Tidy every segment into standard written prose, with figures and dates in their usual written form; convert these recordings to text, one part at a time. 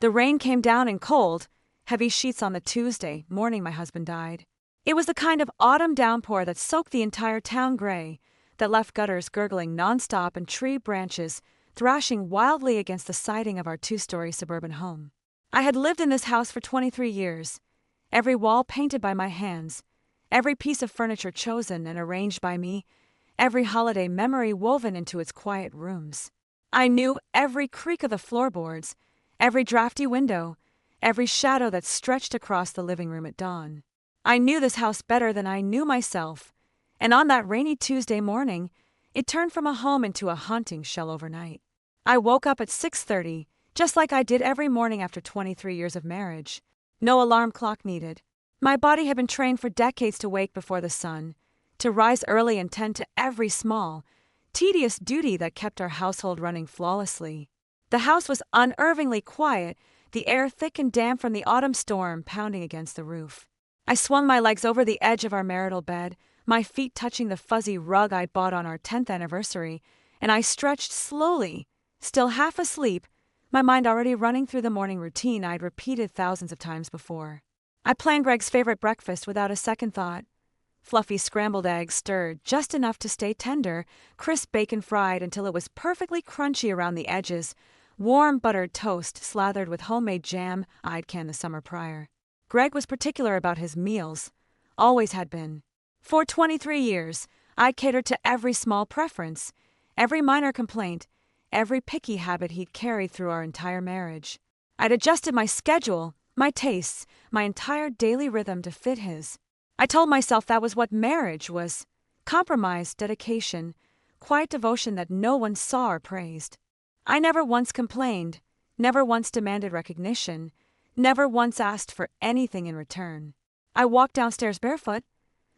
The rain came down in cold, heavy sheets on the Tuesday morning my husband died. It was the kind of autumn downpour that soaked the entire town gray, that left gutters gurgling nonstop and tree branches thrashing wildly against the siding of our two-story suburban home. I had lived in this house for 23 years, every wall painted by my hands, every piece of furniture chosen and arranged by me, every holiday memory woven into its quiet rooms. I knew every creak of the floorboards, every drafty window, every shadow that stretched across the living room at dawn. I knew this house better than I knew myself, and on that rainy Tuesday morning, it turned from a home into a haunting shell overnight. I woke up at 6:30, just like I did every morning after 23 years of marriage. No alarm clock needed. My body had been trained for decades to wake before the sun, to rise early and tend to every small, tedious duty that kept our household running flawlessly. The house was unnervingly quiet, the air thick and damp from the autumn storm pounding against the roof. I swung my legs over the edge of our marital bed, my feet touching the fuzzy rug I'd bought on our 10th anniversary, and I stretched slowly, still half asleep, my mind already running through the morning routine I'd repeated thousands of times before. I planned Greg's favorite breakfast without a second thought. Fluffy scrambled eggs stirred just enough to stay tender, crisp bacon fried until it was perfectly crunchy around the edges, warm buttered toast slathered with homemade jam I'd canned the summer prior. Greg was particular about his meals, always had been. For 23 years, I catered to every small preference, every minor complaint, every picky habit he'd carried through our entire marriage. I'd adjusted my schedule, my tastes, my entire daily rhythm to fit his. I told myself that was what marriage was: compromise, dedication, quiet devotion that no one saw or praised. I never once complained, never once demanded recognition, never once asked for anything in return. I walked downstairs barefoot,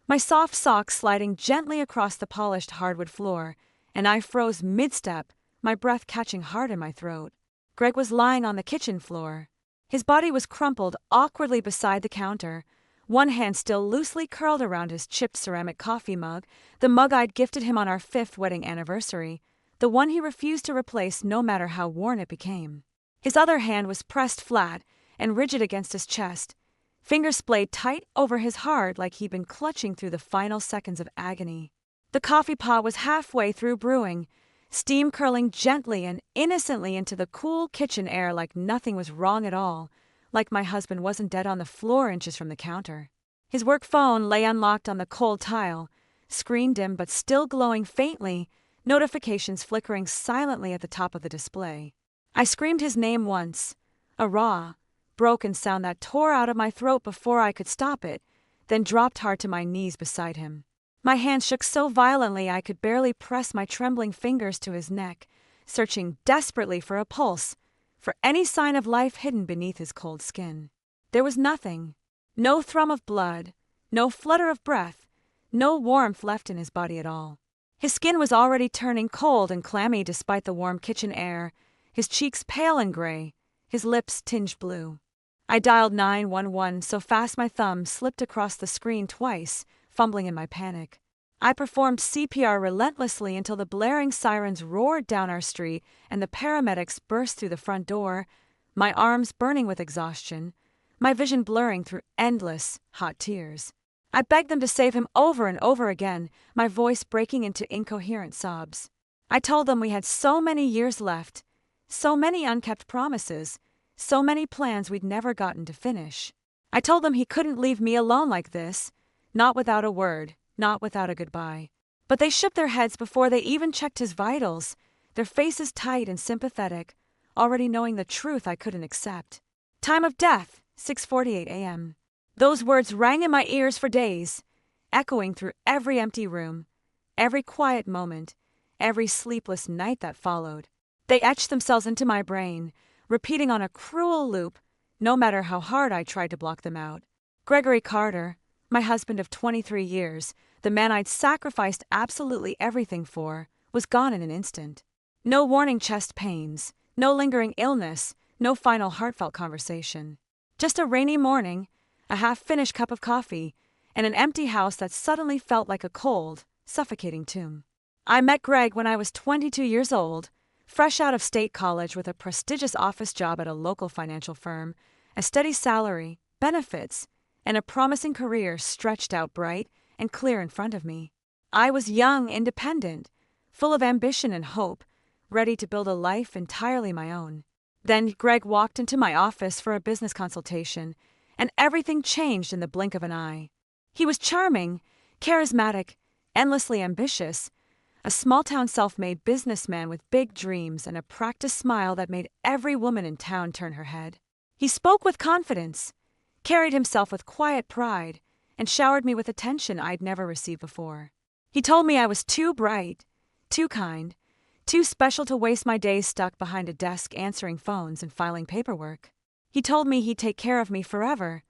my soft socks sliding gently across the polished hardwood floor, and I froze mid-step, my breath catching hard in my throat. Greg was lying on the kitchen floor. His body was crumpled awkwardly beside the counter, one hand still loosely curled around his chipped ceramic coffee mug, the mug I'd gifted him on our 5th wedding anniversary, the one he refused to replace no matter how worn it became. His other hand was pressed flat and rigid against his chest, fingers splayed tight over his heart like he'd been clutching through the final seconds of agony. The coffee pot was halfway through brewing, steam curling gently and innocently into the cool kitchen air like nothing was wrong at all, like my husband wasn't dead on the floor inches from the counter. His work phone lay unlocked on the cold tile, screen dim but still glowing faintly, notifications flickering silently at the top of the display. I screamed his name once, a raw, broken sound that tore out of my throat before I could stop it, then dropped hard to my knees beside him. My hands shook so violently I could barely press my trembling fingers to his neck, searching desperately for a pulse, for any sign of life hidden beneath his cold skin. There was nothing. No thrum of blood, no flutter of breath, no warmth left in his body at all. His skin was already turning cold and clammy despite the warm kitchen air, his cheeks pale and gray, his lips tinged blue. I dialed 911 so fast my thumb slipped across the screen twice, fumbling in my panic. I performed CPR relentlessly until the blaring sirens roared down our street and the paramedics burst through the front door, my arms burning with exhaustion, my vision blurring through endless, hot tears. I begged them to save him over and over again, my voice breaking into incoherent sobs. I told them we had so many years left, so many unkept promises, so many plans we'd never gotten to finish. I told them he couldn't leave me alone like this, not without a word, not without a goodbye. But they shook their heads before they even checked his vitals, their faces tight and sympathetic, already knowing the truth I couldn't accept. Time of death, 6:48 a.m. Those words rang in my ears for days, echoing through every empty room, every quiet moment, every sleepless night that followed. They etched themselves into my brain, repeating on a cruel loop, no matter how hard I tried to block them out. Gregory Carter, my husband of 23 years, the man I'd sacrificed absolutely everything for, was gone in an instant. No warning chest pains, no lingering illness, no final heartfelt conversation. Just a rainy morning, a half-finished cup of coffee, and an empty house that suddenly felt like a cold, suffocating tomb. I met Greg when I was 22 years old, Fresh out of state college with a prestigious office job at a local financial firm, a steady salary, benefits, and a promising career stretched out bright and clear in front of me. I was young, independent, full of ambition and hope, ready to build a life entirely my own. Then Greg walked into my office for a business consultation, and everything changed in the blink of an eye. He was charming, charismatic, endlessly ambitious, a small-town self-made businessman with big dreams and a practiced smile that made every woman in town turn her head. He spoke with confidence, carried himself with quiet pride, and showered me with attention I'd never received before. He told me I was too bright, too kind, too special to waste my days stuck behind a desk answering phones and filing paperwork. He told me he'd take care of me forever,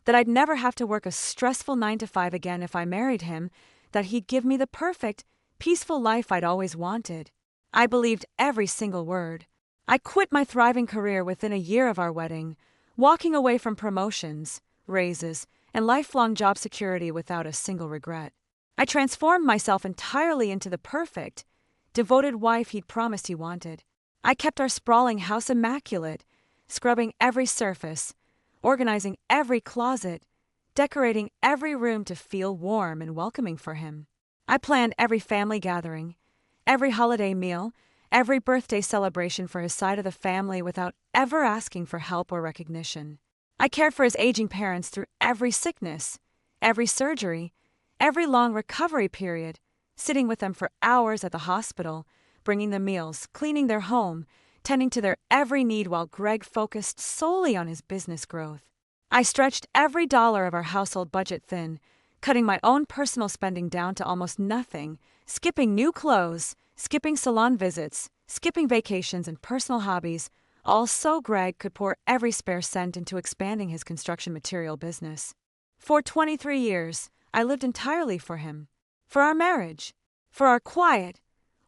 that I'd never have to work a stressful 9 to 5 again if I married him, that he'd give me the perfect, peaceful life I'd always wanted. I believed every single word. I quit my thriving career within a year of our wedding, walking away from promotions, raises, and lifelong job security without a single regret. I transformed myself entirely into the perfect, devoted wife he'd promised he wanted. I kept our sprawling house immaculate, scrubbing every surface, organizing every closet, decorating every room to feel warm and welcoming for him. I planned every family gathering, every holiday meal, every birthday celebration for his side of the family without ever asking for help or recognition. I cared for his aging parents through every sickness, every surgery, every long recovery period, sitting with them for hours at the hospital, bringing them meals, cleaning their home, tending to their every need while Greg focused solely on his business growth. I stretched every dollar of our household budget thin, cutting my own personal spending down to almost nothing, skipping new clothes, skipping salon visits, skipping vacations and personal hobbies, all so Greg could pour every spare cent into expanding his construction material business. For 23 years, I lived entirely for him, for our marriage, for our quiet,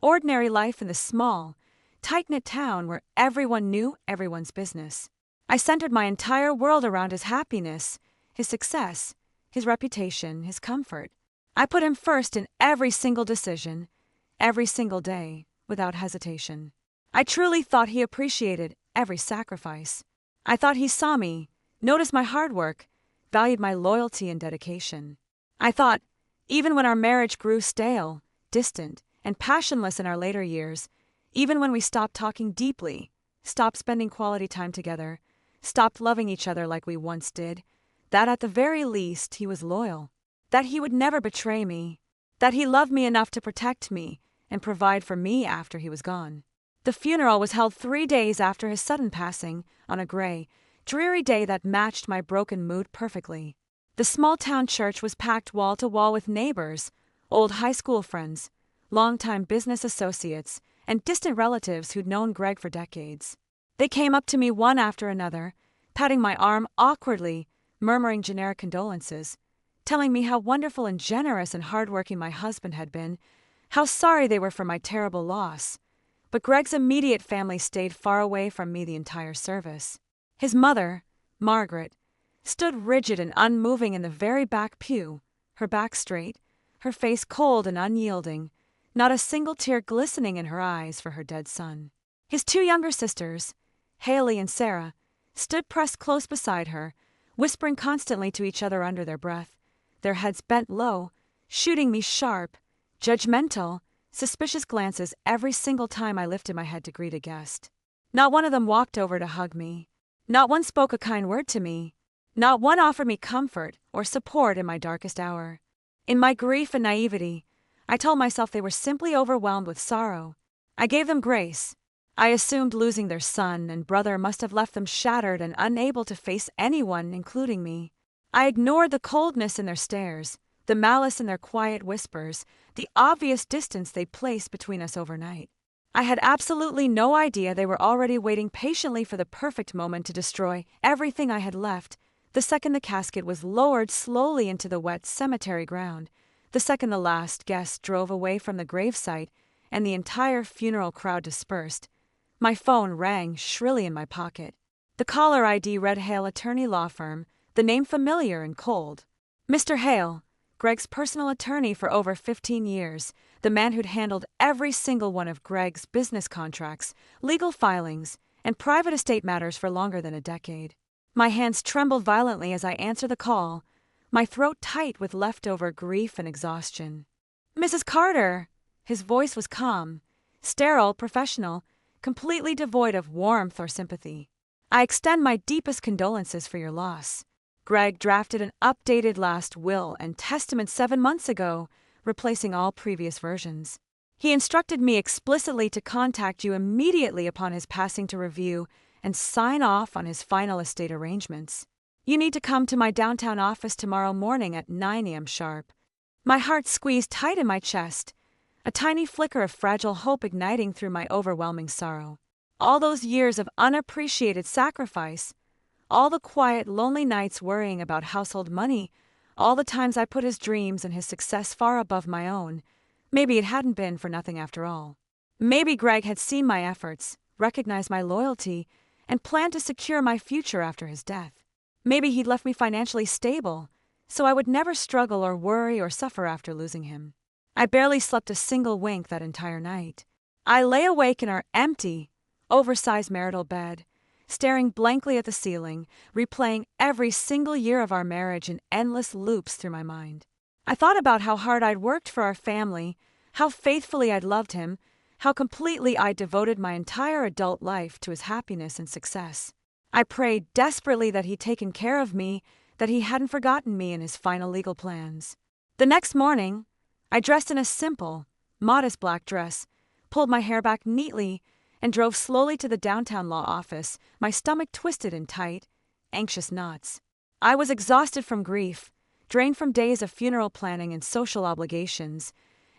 ordinary life in the small, tight-knit town where everyone knew everyone's business. I centered my entire world around his happiness, his success, his reputation, his comfort. I put him first in every single decision, every single day, without hesitation. I truly thought he appreciated every sacrifice. I thought he saw me, noticed my hard work, valued my loyalty and dedication. I thought, even when our marriage grew stale, distant, and passionless in our later years, even when we stopped talking deeply, stopped spending quality time together, stopped loving each other like we once did, that at the very least he was loyal, that he would never betray me, that he loved me enough to protect me and provide for me after he was gone. The funeral was held 3 days after his sudden passing, on a gray, dreary day that matched my broken mood perfectly. The small-town church was packed wall to wall with neighbors, old high school friends, longtime business associates, and distant relatives who'd known Greg for decades. They came up to me one after another, patting my arm awkwardly, murmuring generic condolences, telling me how wonderful and generous and hardworking my husband had been, how sorry they were for my terrible loss. But Greg's immediate family stayed far away from me the entire service. His mother, Margaret, stood rigid and unmoving in the very back pew, her back straight, her face cold and unyielding, not a single tear glistening in her eyes for her dead son. His 2 younger sisters, Haley and Sarah, stood pressed close beside her, whispering constantly to each other under their breath, their heads bent low, shooting me sharp, judgmental, suspicious glances every single time I lifted my head to greet a guest. Not one of them walked over to hug me. Not one spoke a kind word to me. Not one offered me comfort or support in my darkest hour. In my grief and naivety, I told myself they were simply overwhelmed with sorrow. I gave them grace. I assumed losing their son and brother must have left them shattered and unable to face anyone, including me. I ignored the coldness in their stares, the malice in their quiet whispers, the obvious distance they placed between us overnight. I had absolutely no idea they were already waiting patiently for the perfect moment to destroy everything I had left, the second the casket was lowered slowly into the wet cemetery ground, the second the last guest drove away from the gravesite and the entire funeral crowd dispersed. My phone rang shrilly in my pocket. The caller ID read Hale Attorney Law Firm, the name familiar and cold. Mr. Hale, Greg's personal attorney for over 15 years, the man who'd handled every single one of Greg's business contracts, legal filings, and private estate matters for longer than a decade. My hands trembled violently as I answered the call, my throat tight with leftover grief and exhaustion. "Mrs. Carter!" His voice was calm, sterile, professional, completely devoid of warmth or sympathy. "I extend my deepest condolences for your loss. Greg drafted an updated last will and testament 7 months ago, replacing all previous versions. He instructed me explicitly to contact you immediately upon his passing to review and sign off on his final estate arrangements. You need to come to my downtown office tomorrow morning at 9 a.m. sharp." My heart squeezed tight in my chest, a tiny flicker of fragile hope igniting through my overwhelming sorrow. All those years of unappreciated sacrifice, all the quiet, lonely nights worrying about household money, all the times I put his dreams and his success far above my own, maybe it hadn't been for nothing after all. Maybe Greg had seen my efforts, recognized my loyalty, and planned to secure my future after his death. Maybe he'd left me financially stable, so I would never struggle or worry or suffer after losing him. I barely slept a single wink that entire night. I lay awake in our empty, oversized marital bed, staring blankly at the ceiling, replaying every single year of our marriage in endless loops through my mind. I thought about how hard I'd worked for our family, how faithfully I'd loved him, how completely I'd devoted my entire adult life to his happiness and success. I prayed desperately that he'd taken care of me, that he hadn't forgotten me in his final legal plans. The next morning, I dressed in a simple, modest black dress, pulled my hair back neatly, and drove slowly to the downtown law office, my stomach twisted in tight, anxious knots. I was exhausted from grief, drained from days of funeral planning and social obligations,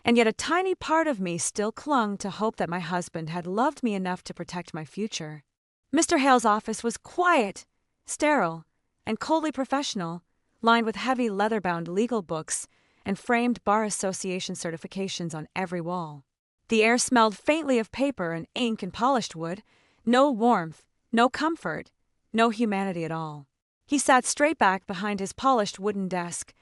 and yet a tiny part of me still clung to hope that my husband had loved me enough to protect my future. Mr. Hale's office was quiet, sterile, and coldly professional, lined with heavy leather-bound legal books and framed Bar Association certifications on every wall. The air smelled faintly of paper and ink and polished wood, no warmth, no comfort, no humanity at all. He sat straight back behind his polished wooden desk,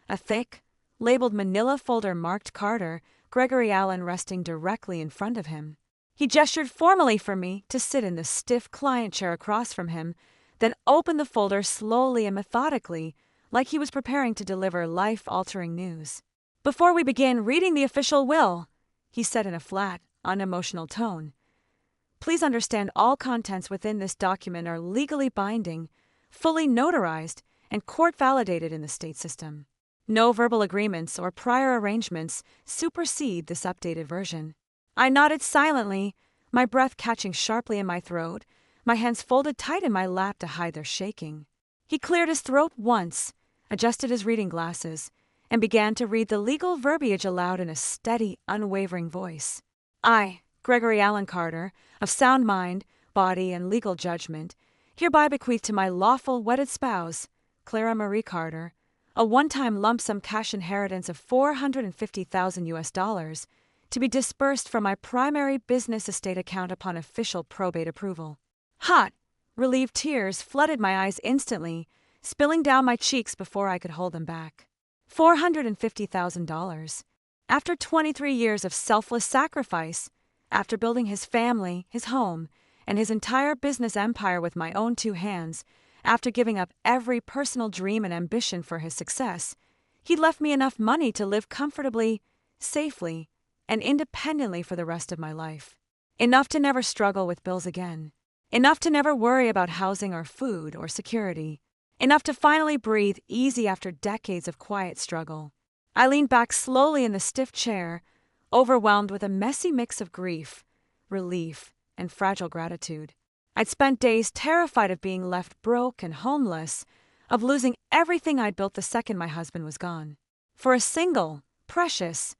a thick, labeled manila folder marked Carter, Gregory Allen resting directly in front of him. He gestured formally for me to sit in the stiff client chair across from him, then opened the folder slowly and methodically, like he was preparing to deliver life-altering news. "Before we begin reading the official will," he said in a flat, unemotional tone, "please understand all contents within this document are legally binding, fully notarized, and court-validated in the state system. No verbal agreements or prior arrangements supersede this updated version." I nodded silently, my breath catching sharply in my throat, my hands folded tight in my lap to hide their shaking. He cleared his throat once, adjusted his reading glasses, and began to read the legal verbiage aloud in a steady, unwavering voice. "I, Gregory Allen Carter, of sound mind, body, and legal judgment, hereby bequeath to my lawful wedded spouse, Clara Marie Carter, a one-time lump sum cash inheritance of $450,000 to be disbursed from my primary business estate account upon official probate approval." Hot, relieved tears flooded my eyes instantly, spilling down my cheeks before I could hold them back. $450,000. After 23 years of selfless sacrifice, after building his family, his home, and his entire business empire with my own 2 hands, after giving up every personal dream and ambition for his success, he left me enough money to live comfortably, safely, and independently for the rest of my life. Enough to never struggle with bills again. Enough to never worry about housing or food or security. Enough to finally breathe easy after decades of quiet struggle. I leaned back slowly in the stiff chair, overwhelmed with a messy mix of grief, relief, and fragile gratitude. I'd spent days terrified of being left broke and homeless, of losing everything I'd built the second my husband was gone. For a single, precious,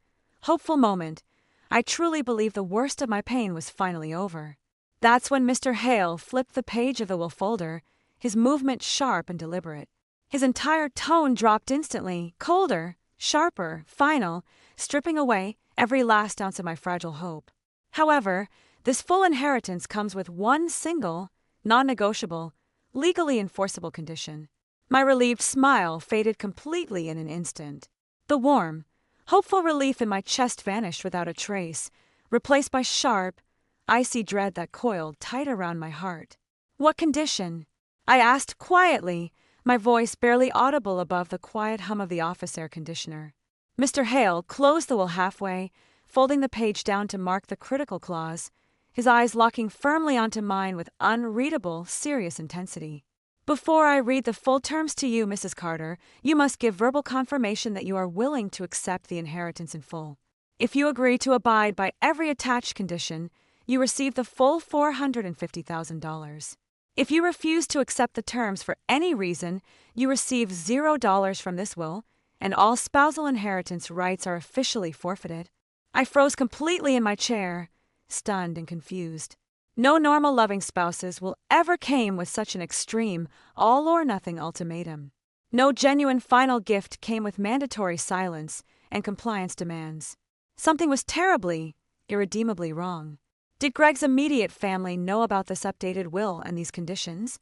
hopeful moment, I truly believed the worst of my pain was finally over. That's when Mr. Hale flipped the page of the will folder, his movement sharp and deliberate. His entire tone dropped instantly, colder, sharper, final, stripping away every last ounce of my fragile hope. However, this full inheritance comes with one single, non-negotiable, legally enforceable condition. My relieved smile faded completely in an instant. The warm, hopeful relief in my chest vanished without a trace, replaced by sharp, icy dread that coiled tight around my heart. "What condition?" I asked quietly, my voice barely audible above the quiet hum of the office air conditioner. Mr. Hale closed the will halfway, folding the page down to mark the critical clause, his eyes locking firmly onto mine with unreadable, serious intensity. "Before I read the full terms to you, Mrs. Carter, you must give verbal confirmation that you are willing to accept the inheritance in full. If you agree to abide by every attached condition, you receive the full $450,000. If you refuse to accept the terms for any reason, you receive $0 from this will, and all spousal inheritance rights are officially forfeited." I froze completely in my chair, stunned and confused. No normal loving spouses will ever came with such an extreme, all-or-nothing ultimatum. No genuine final gift came with mandatory silence and compliance demands. Something was terribly, irredeemably wrong. Did Greg's immediate family know about this updated will and these conditions?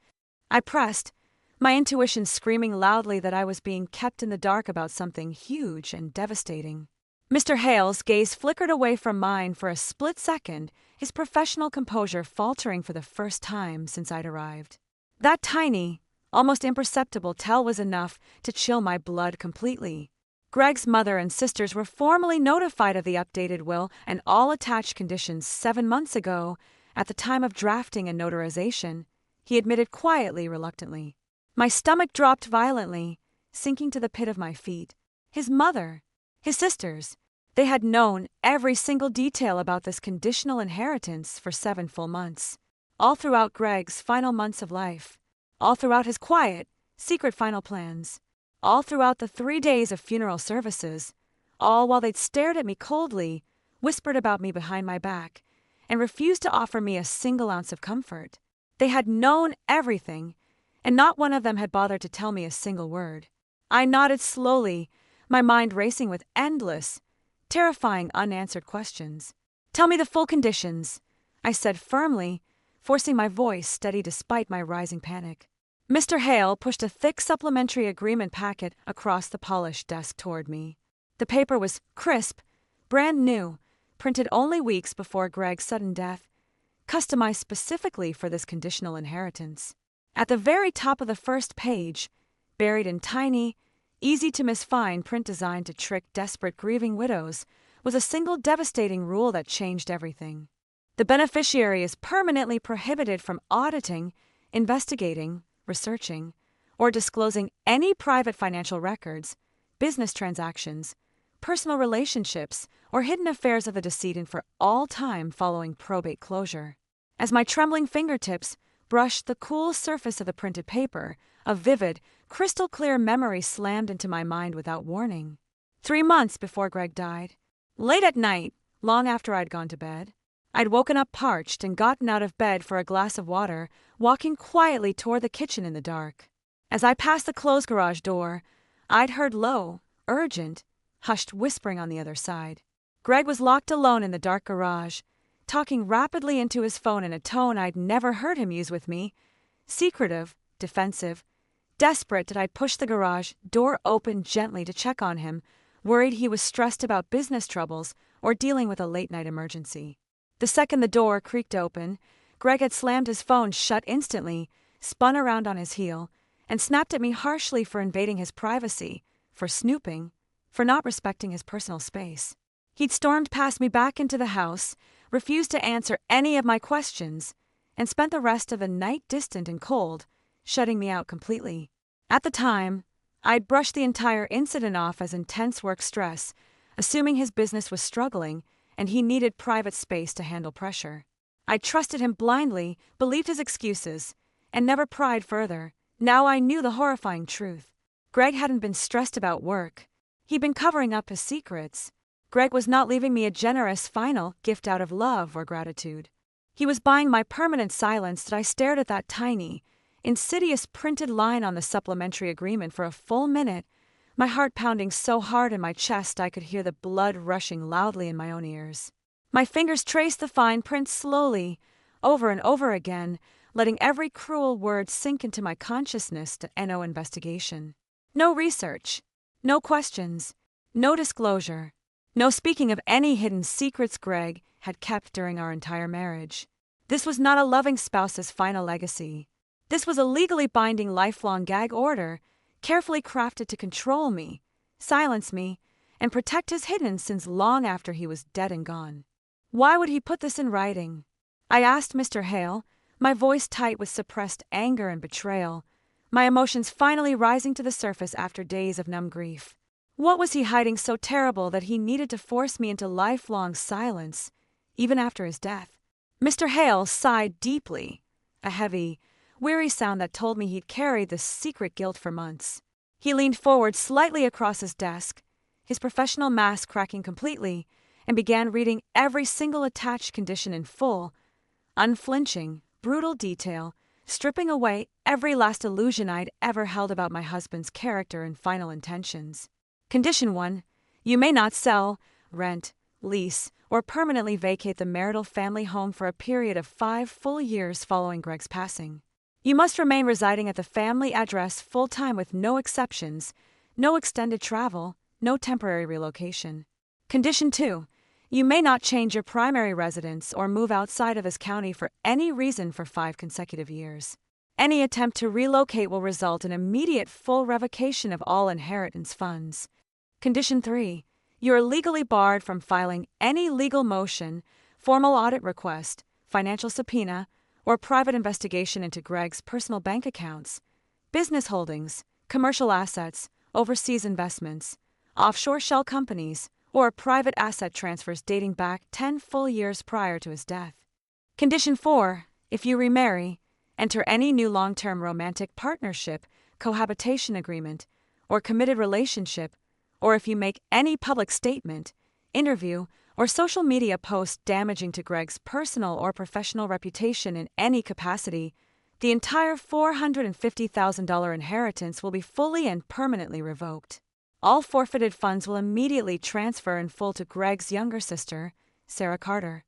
I pressed, my intuition screaming loudly that I was being kept in the dark about something huge and devastating. Mr. Hale's gaze flickered away from mine for a split second, his professional composure faltering for the first time since I'd arrived. That tiny, almost imperceptible tell was enough to chill my blood completely. Greg's mother and sisters were formally notified of the updated will and all attached conditions 7 months ago, at the time of drafting and notarization, he admitted quietly, reluctantly. My stomach dropped violently, sinking to the pit of my feet. His mother, his sisters, they had known every single detail about this conditional inheritance for 7 full months. All throughout Greg's final months of life. All throughout his quiet, secret final plans. All throughout the 3 days of funeral services. All while they'd stared at me coldly, whispered about me behind my back, and refused to offer me a single ounce of comfort. They had known everything, and not one of them had bothered to tell me a single word. I nodded slowly, my mind racing with endless, terrifying unanswered questions. "Tell me the full conditions," I said firmly, forcing my voice steady despite my rising panic. Mr. Hale pushed a thick supplementary agreement packet across the polished desk toward me. The paper was crisp, brand new, printed only weeks before Greg's sudden death, customized specifically for this conditional inheritance. At the very top of the first page, buried in tiny, easy-to-miss fine print designed to trick desperate grieving widows, was a single devastating rule that changed everything. The beneficiary is permanently prohibited from auditing, investigating, researching, or disclosing any private financial records, business transactions, personal relationships, or hidden affairs of the decedent for all time following probate closure. As my trembling fingertips brushed the cool surface of the printed paper, a vivid, crystal-clear memory slammed into my mind without warning. 3 months before Greg died, late at night, long after I'd gone to bed, I'd woken up parched and gotten out of bed for a glass of water, walking quietly toward the kitchen in the dark. As I passed the closed garage door, I'd heard low, urgent, hushed whispering on the other side. Greg was locked alone in the dark garage, talking rapidly into his phone in a tone I'd never heard him use with me. Secretive, defensive, desperate did I push the garage door open gently to check on him, worried he was stressed about business troubles or dealing with a late-night emergency. The second the door creaked open, Greg had slammed his phone shut instantly, spun around on his heel, and snapped at me harshly for invading his privacy, for snooping, for not respecting his personal space. He'd stormed past me back into the house, refused to answer any of my questions, and spent the rest of the night distant and cold, shutting me out completely. At the time, I'd brushed the entire incident off as intense work stress, assuming his business was struggling and he needed private space to handle pressure. I trusted him blindly, believed his excuses, and never pried further. Now I knew the horrifying truth. Greg hadn't been stressed about work. He'd been covering up his secrets. Greg was not leaving me a generous final gift out of love or gratitude. He was buying my permanent silence that I stared at that tiny, insidious printed line on the supplementary agreement for a full minute, my heart pounding so hard in my chest I could hear the blood rushing loudly in my own ears. My fingers traced the fine print slowly, over and over again, letting every cruel word sink into my consciousness to no investigation. No research. No questions. No disclosure. No speaking of any hidden secrets Greg had kept during our entire marriage. This was not a loving spouse's final legacy. This was a legally binding lifelong gag order, carefully crafted to control me, silence me, and protect his hidden sins long after he was dead and gone. Why would he put this in writing? I asked Mr. Hale, my voice tight with suppressed anger and betrayal, my emotions finally rising to the surface after days of numb grief. What was he hiding so terrible that he needed to force me into lifelong silence, even after his death? Mr. Hale sighed deeply, a heavy, weary sound that told me he'd carried this secret guilt for months. He leaned forward slightly across his desk, his professional mask cracking completely, and began reading every single attached condition in full, unflinching, brutal detail, stripping away every last illusion I'd ever held about my husband's character and final intentions. Condition 1. You may not sell, rent, lease, or permanently vacate the marital family home for a period of 5 full years following Greg's passing. You must remain residing at the family address full-time with no exceptions, no extended travel, no temporary relocation. Condition 2. You may not change your primary residence or move outside of this county for any reason for 5 consecutive years. Any attempt to relocate will result in immediate full revocation of all inheritance funds. Condition 3. You are legally barred from filing any legal motion, formal audit request, financial subpoena, or private investigation into Greg's personal bank accounts, business holdings, commercial assets, overseas investments, offshore shell companies, or private asset transfers dating back 10 full years prior to his death. Condition 4. If you remarry, enter any new long-term romantic partnership, cohabitation agreement, or committed relationship, or if you make any public statement, interview, or social media post damaging to Greg's personal or professional reputation in any capacity, the entire $450,000 inheritance will be fully and permanently revoked. All forfeited funds will immediately transfer in full to Greg's younger sister, Sarah Carter.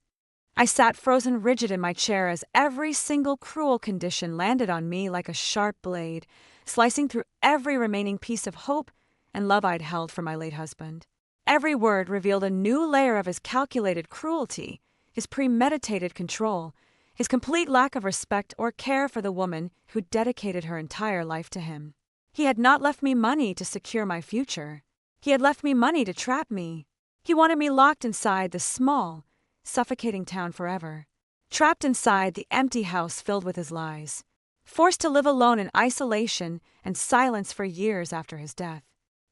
I sat frozen rigid in my chair as every single cruel condition landed on me like a sharp blade, slicing through every remaining piece of hope and love I'd held for my late husband. Every word revealed a new layer of his calculated cruelty, his premeditated control, his complete lack of respect or care for the woman who dedicated her entire life to him. He had not left me money to secure my future. He had left me money to trap me. He wanted me locked inside the small, suffocating town forever, trapped inside the empty house filled with his lies, forced to live alone in isolation and silence for years after his death,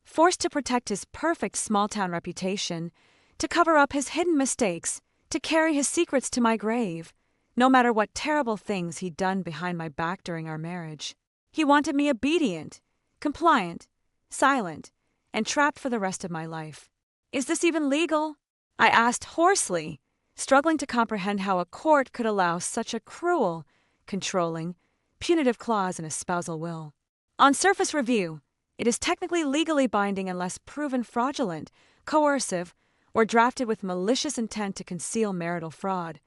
forced to protect his perfect small-town reputation, to cover up his hidden mistakes, to carry his secrets to my grave, no matter what terrible things he'd done behind my back during our marriage. He wanted me obedient, compliant, silent, and trapped for the rest of my life. Is this even legal? I asked hoarsely, struggling to comprehend how a court could allow such a cruel, controlling, punitive clause in a spousal will. On surface review, it is technically legally binding unless proven fraudulent, coercive, or drafted with malicious intent to conceal marital fraud.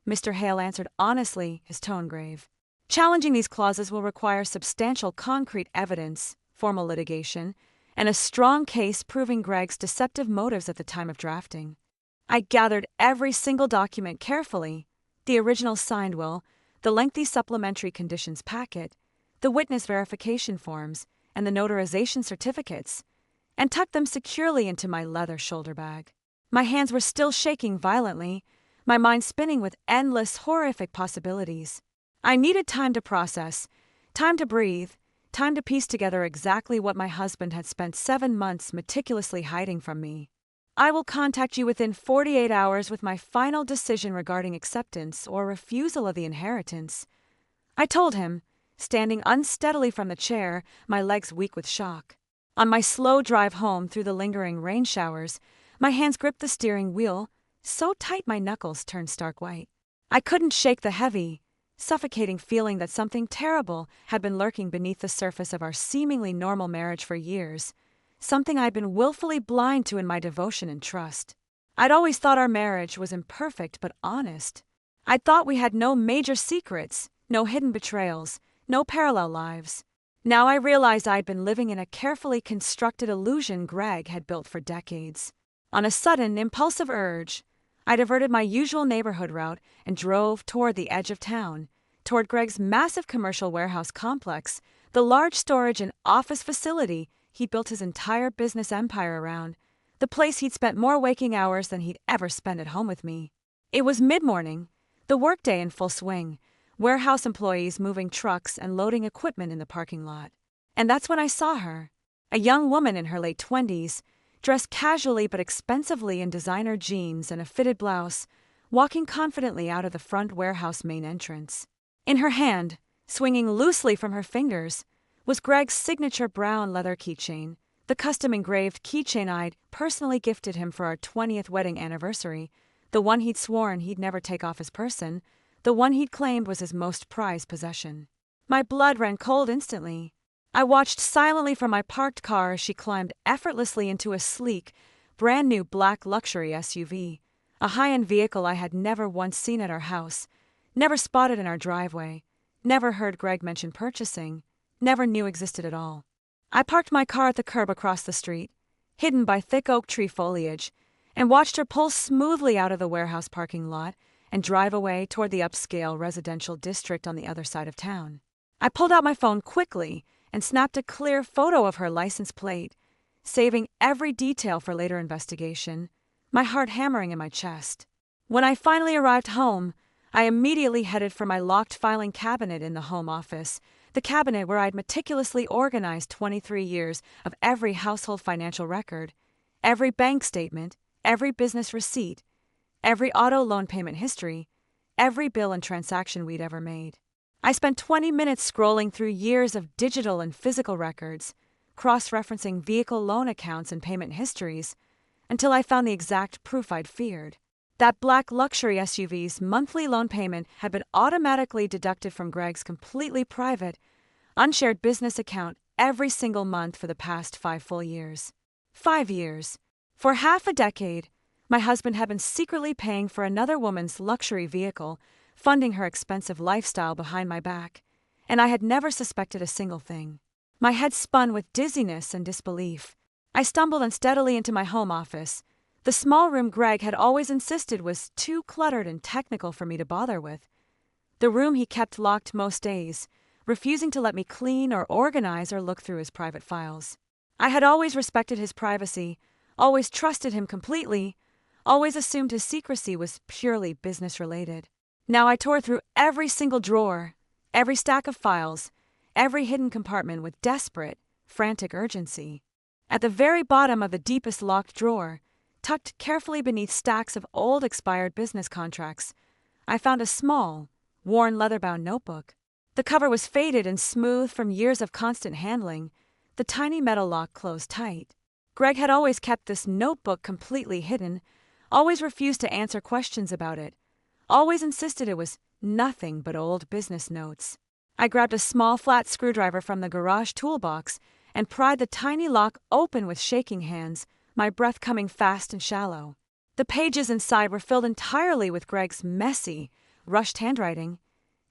Mr. Hale answered honestly, his tone grave. Challenging these clauses will require substantial concrete evidence, formal litigation, and a strong case proving Greg's deceptive motives at the time of drafting. I gathered every single document carefully, the original signed will, the lengthy supplementary conditions packet, the witness verification forms, and the notarization certificates, and tucked them securely into my leather shoulder bag. My hands were still shaking violently, my mind spinning with endless, horrific possibilities. I needed time to process, time to breathe, time to piece together exactly what my husband had spent 7 months meticulously hiding from me. I will contact you within 48 hours with my final decision regarding acceptance or refusal of the inheritance, I told him, standing unsteadily from the chair, my legs weak with shock. On my slow drive home through the lingering rain showers, my hands gripped the steering wheel, so tight my knuckles turned stark white. I couldn't shake the heavy, suffocating feeling that something terrible had been lurking beneath the surface of our seemingly normal marriage for years, something I'd been willfully blind to in my devotion and trust. I'd always thought our marriage was imperfect but honest. I'd thought we had no major secrets, no hidden betrayals, no parallel lives, Now I realized I'd been living in a carefully constructed illusion Greg had built for decades. On a sudden, impulsive urge, I diverted my usual neighborhood route and drove toward the edge of town, toward Greg's massive commercial warehouse complex, the large storage and office facility he'd built his entire business empire around, the place he'd spent more waking hours than he'd ever spent at home with me. It was mid-morning, the workday in full swing, warehouse employees moving trucks and loading equipment in the parking lot. And that's when I saw her, a young woman in her late 20s, dressed casually but expensively in designer jeans and a fitted blouse, walking confidently out of the front warehouse main entrance. In her hand, swinging loosely from her fingers, was Greg's signature brown leather keychain, the custom-engraved keychain I'd personally gifted him for our 20th wedding anniversary, the one he'd sworn he'd never take off his person, the one he'd claimed was his most prized possession. My blood ran cold instantly. I watched silently from my parked car as she climbed effortlessly into a sleek, brand-new black luxury SUV, a high-end vehicle I had never once seen at our house, never spotted in our driveway, never heard Greg mention purchasing, never knew existed at all. I parked my car at the curb across the street, hidden by thick oak tree foliage, and watched her pull smoothly out of the warehouse parking lot and drive away toward the upscale residential district on the other side of town. I pulled out my phone quickly and snapped a clear photo of her license plate, saving every detail for later investigation, my heart hammering in my chest. When I finally arrived home, I immediately headed for my locked filing cabinet in the home office, the cabinet where I'd meticulously organized 23 years of every household financial record, every bank statement, every business receipt, every auto loan payment history, every bill and transaction we'd ever made. I spent 20 minutes scrolling through years of digital and physical records, cross-referencing vehicle loan accounts and payment histories, until I found the exact proof I'd feared. That black luxury SUV's monthly loan payment had been automatically deducted from Greg's completely private, unshared business account every single month for the past 5 full years. 5 years. For half a decade, my husband had been secretly paying for another woman's luxury vehicle, funding her expensive lifestyle behind my back, and I had never suspected a single thing. My head spun with dizziness and disbelief. I stumbled unsteadily into my home office, the small room Greg had always insisted was too cluttered and technical for me to bother with. The room he kept locked most days, refusing to let me clean or organize or look through his private files. I had always respected his privacy, always trusted him completely, always assumed his secrecy was purely business-related. Now I tore through every single drawer, every stack of files, every hidden compartment with desperate, frantic urgency. At the very bottom of the deepest locked drawer, tucked carefully beneath stacks of old expired business contracts, I found a small, worn leather-bound notebook. The cover was faded and smooth from years of constant handling, the tiny metal lock closed tight. Greg had always kept this notebook completely hidden, always refused to answer questions about it, always insisted it was nothing but old business notes. I grabbed a small flat screwdriver from the garage toolbox and pried the tiny lock open with shaking hands, my breath coming fast and shallow. The pages inside were filled entirely with Greg's messy, rushed handwriting,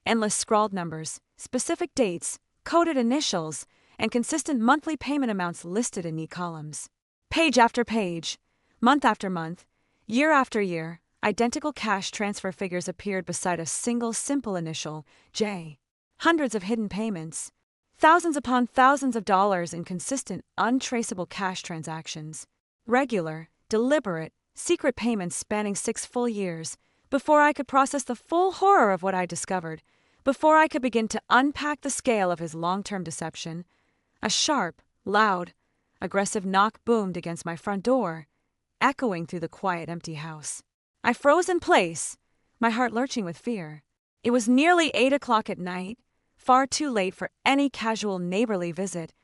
endless scrawled numbers, specific dates, coded initials, and consistent monthly payment amounts listed in neat columns. Page after page, month after month, year after year, identical cash transfer figures appeared beside a single simple initial, J. Hundreds of hidden payments, thousands upon thousands of dollars in consistent, untraceable cash transactions. Regular, deliberate, secret payments spanning 6 full years, before I could process the full horror of what I discovered, before I could begin to unpack the scale of his long-term deception. A sharp, loud, aggressive knock boomed against my front door, echoing through the quiet, empty house. I froze in place, my heart lurching with fear. It was nearly 8 o'clock at night, far too late for any casual neighborly visit,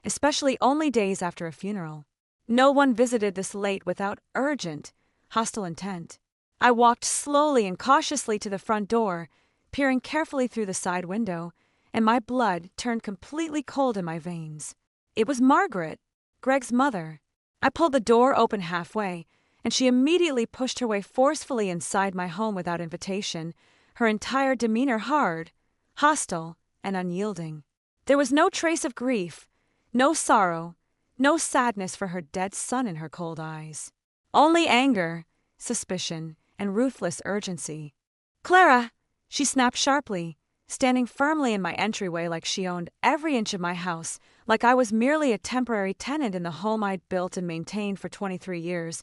especially only days after a funeral. No one visited this late without urgent, hostile intent. I walked slowly and cautiously to the front door, peering carefully through the side window, and my blood turned completely cold in my veins. It was Margaret, Greg's mother. I pulled the door open halfway, and she immediately pushed her way forcefully inside my home without invitation, her entire demeanor hard, hostile, and unyielding. There was no trace of grief, no sorrow, no sadness for her dead son in her cold eyes. Only anger, suspicion, and ruthless urgency. "Clara!" she snapped sharply, standing firmly in my entryway like she owned every inch of my house, like I was merely a temporary tenant in the home I'd built and maintained for 23 years.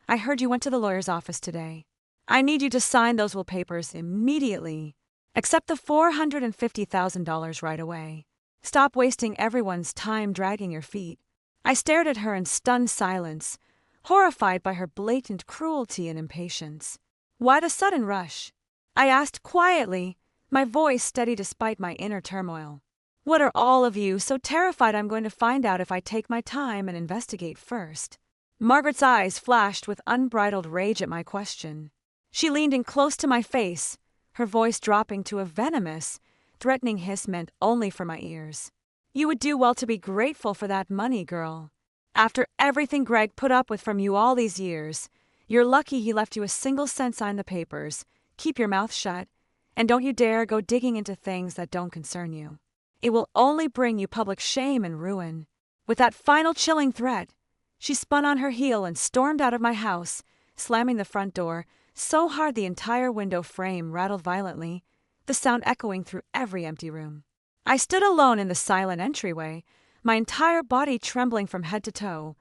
"I heard you went to the lawyer's office today. I need you to sign those will papers immediately. Accept the $450,000 right away. Stop wasting everyone's time dragging your feet." I stared at her in stunned silence, horrified by her blatant cruelty and impatience. "Why the sudden rush?" I asked quietly, my voice steady despite my inner turmoil. "What are all of you so terrified I'm going to find out if I take my time and investigate first?" Margaret's eyes flashed with unbridled rage at my question. She leaned in close to my face, her voice dropping to a venomous, threatening hiss meant only for my ears. "You would do well to be grateful for that money, girl. After everything Greg put up with from you all these years, you're lucky he left you a single cent sign the papers. Keep your mouth shut, and don't you dare go digging into things that don't concern you. It will only bring you public shame and ruin." With that final chilling threat, she spun on her heel and stormed out of my house, slamming the front door so hard the entire window frame rattled violently, the sound echoing through every empty room. I stood alone in the silent entryway, my entire body trembling from head to toe,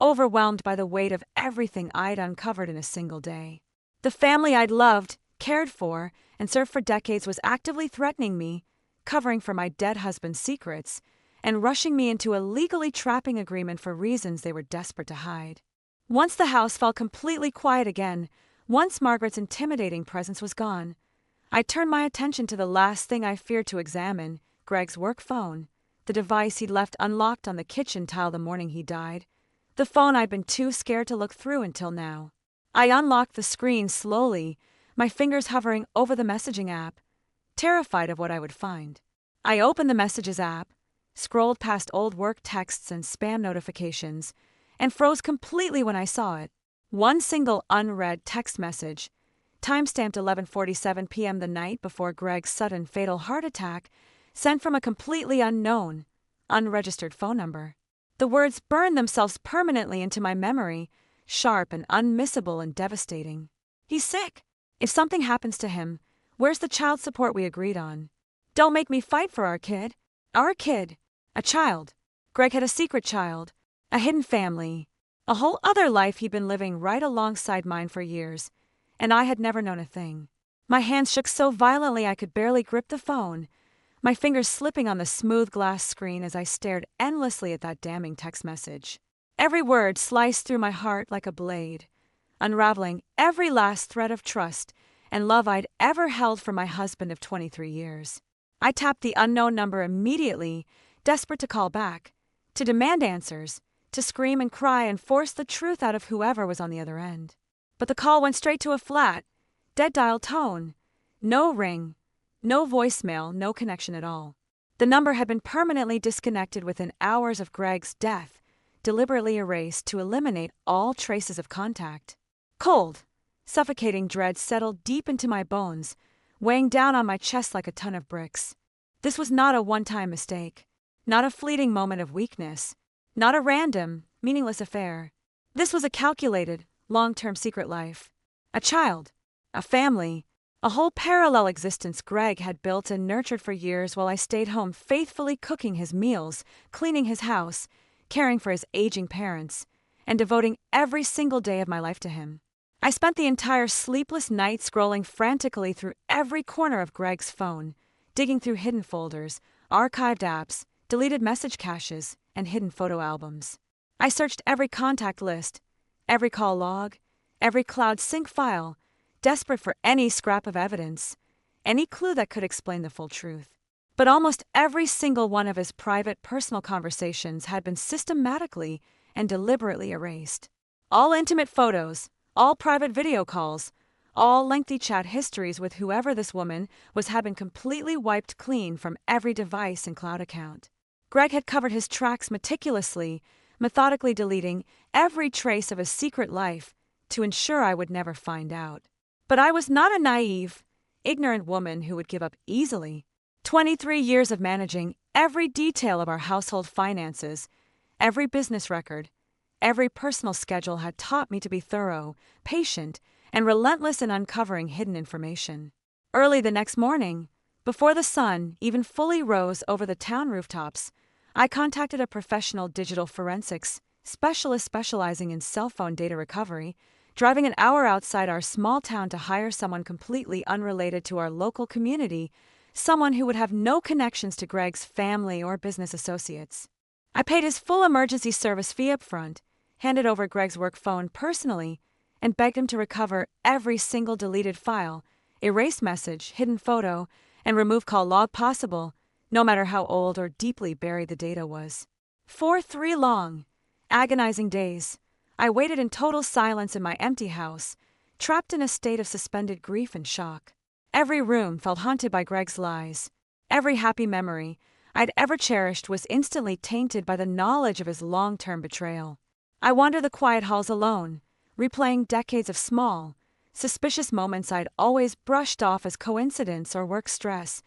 overwhelmed by the weight of everything I'd uncovered in a single day. The family I'd loved, cared for, and served for decades was actively threatening me, covering for my dead husband's secrets, and rushing me into a legally trapping agreement for reasons they were desperate to hide. Once the house fell completely quiet again, once Margaret's intimidating presence was gone, I turned my attention to the last thing I feared to examine, Greg's work phone, the device he'd left unlocked on the kitchen tile the morning he died, the phone I'd been too scared to look through until now. I unlocked the screen slowly, my fingers hovering over the messaging app, terrified of what I would find. I opened the Messages app, scrolled past old work texts and spam notifications, and froze completely when I saw it. One single unread text message, timestamped 11:47 p.m. the night before Greg's sudden fatal heart attack, sent from a completely unknown, unregistered phone number. The words burned themselves permanently into my memory, sharp and unmissable and devastating. "He's sick. If something happens to him, where's the child support we agreed on? Don't make me fight for our kid. Our kid. A child. Greg had a secret child, a hidden family, a whole other life he'd been living right alongside mine for years, and I had never known a thing." My hands shook so violently I could barely grip the phone, my fingers slipping on the smooth glass screen as I stared endlessly at that damning text message. Every word sliced through my heart like a blade, unraveling every last thread of trust and love I'd ever held for my husband of 23 years. I tapped the unknown number immediately, desperate to call back, to demand answers, to scream and cry and force the truth out of whoever was on the other end. But the call went straight to a flat, dead dial tone. No ring, no voicemail, no connection at all. The number had been permanently disconnected within hours of Greg's death, deliberately erased to eliminate all traces of contact. Cold, suffocating dread settled deep into my bones, weighing down on my chest like a ton of bricks. This was not a one-time mistake, not a fleeting moment of weakness, not a random, meaningless affair. This was a calculated, long-term secret life. A child, a family, a whole parallel existence Greg had built and nurtured for years while I stayed home faithfully cooking his meals, cleaning his house, caring for his aging parents, and devoting every single day of my life to him. I spent the entire sleepless night scrolling frantically through every corner of Greg's phone, digging through hidden folders, archived apps, deleted message caches, and hidden photo albums. I searched every contact list, every call log, every cloud sync file, desperate for any scrap of evidence, any clue that could explain the full truth. But almost every single one of his private, personal conversations had been systematically and deliberately erased. All intimate photos, all private video calls, all lengthy chat histories with whoever this woman was had been completely wiped clean from every device and cloud account. Greg had covered his tracks meticulously, methodically deleting every trace of his secret life to ensure I would never find out. But I was not a naive, ignorant woman who would give up easily. 23 years of managing every detail of our household finances, every business record, every personal schedule had taught me to be thorough, patient, and relentless in uncovering hidden information. Early the next morning, before the sun even fully rose over the town rooftops, I contacted a professional digital forensics specialist specializing in cell phone data recovery, driving an hour outside our small town to hire someone completely unrelated to our local community, someone who would have no connections to Greg's family or business associates. I paid his full emergency service fee up front, handed over Greg's work phone personally, and begged him to recover every single deleted file, erased message, hidden photo, and remove call log possible, no matter how old or deeply buried the data was. For 3 long, agonizing days, I waited in total silence in my empty house, trapped in a state of suspended grief and shock. Every room felt haunted by Greg's lies. Every happy memory I'd ever cherished was instantly tainted by the knowledge of his long-term betrayal. I wandered the quiet halls alone, replaying decades of small, suspicious moments I'd always brushed off as coincidence or work stress,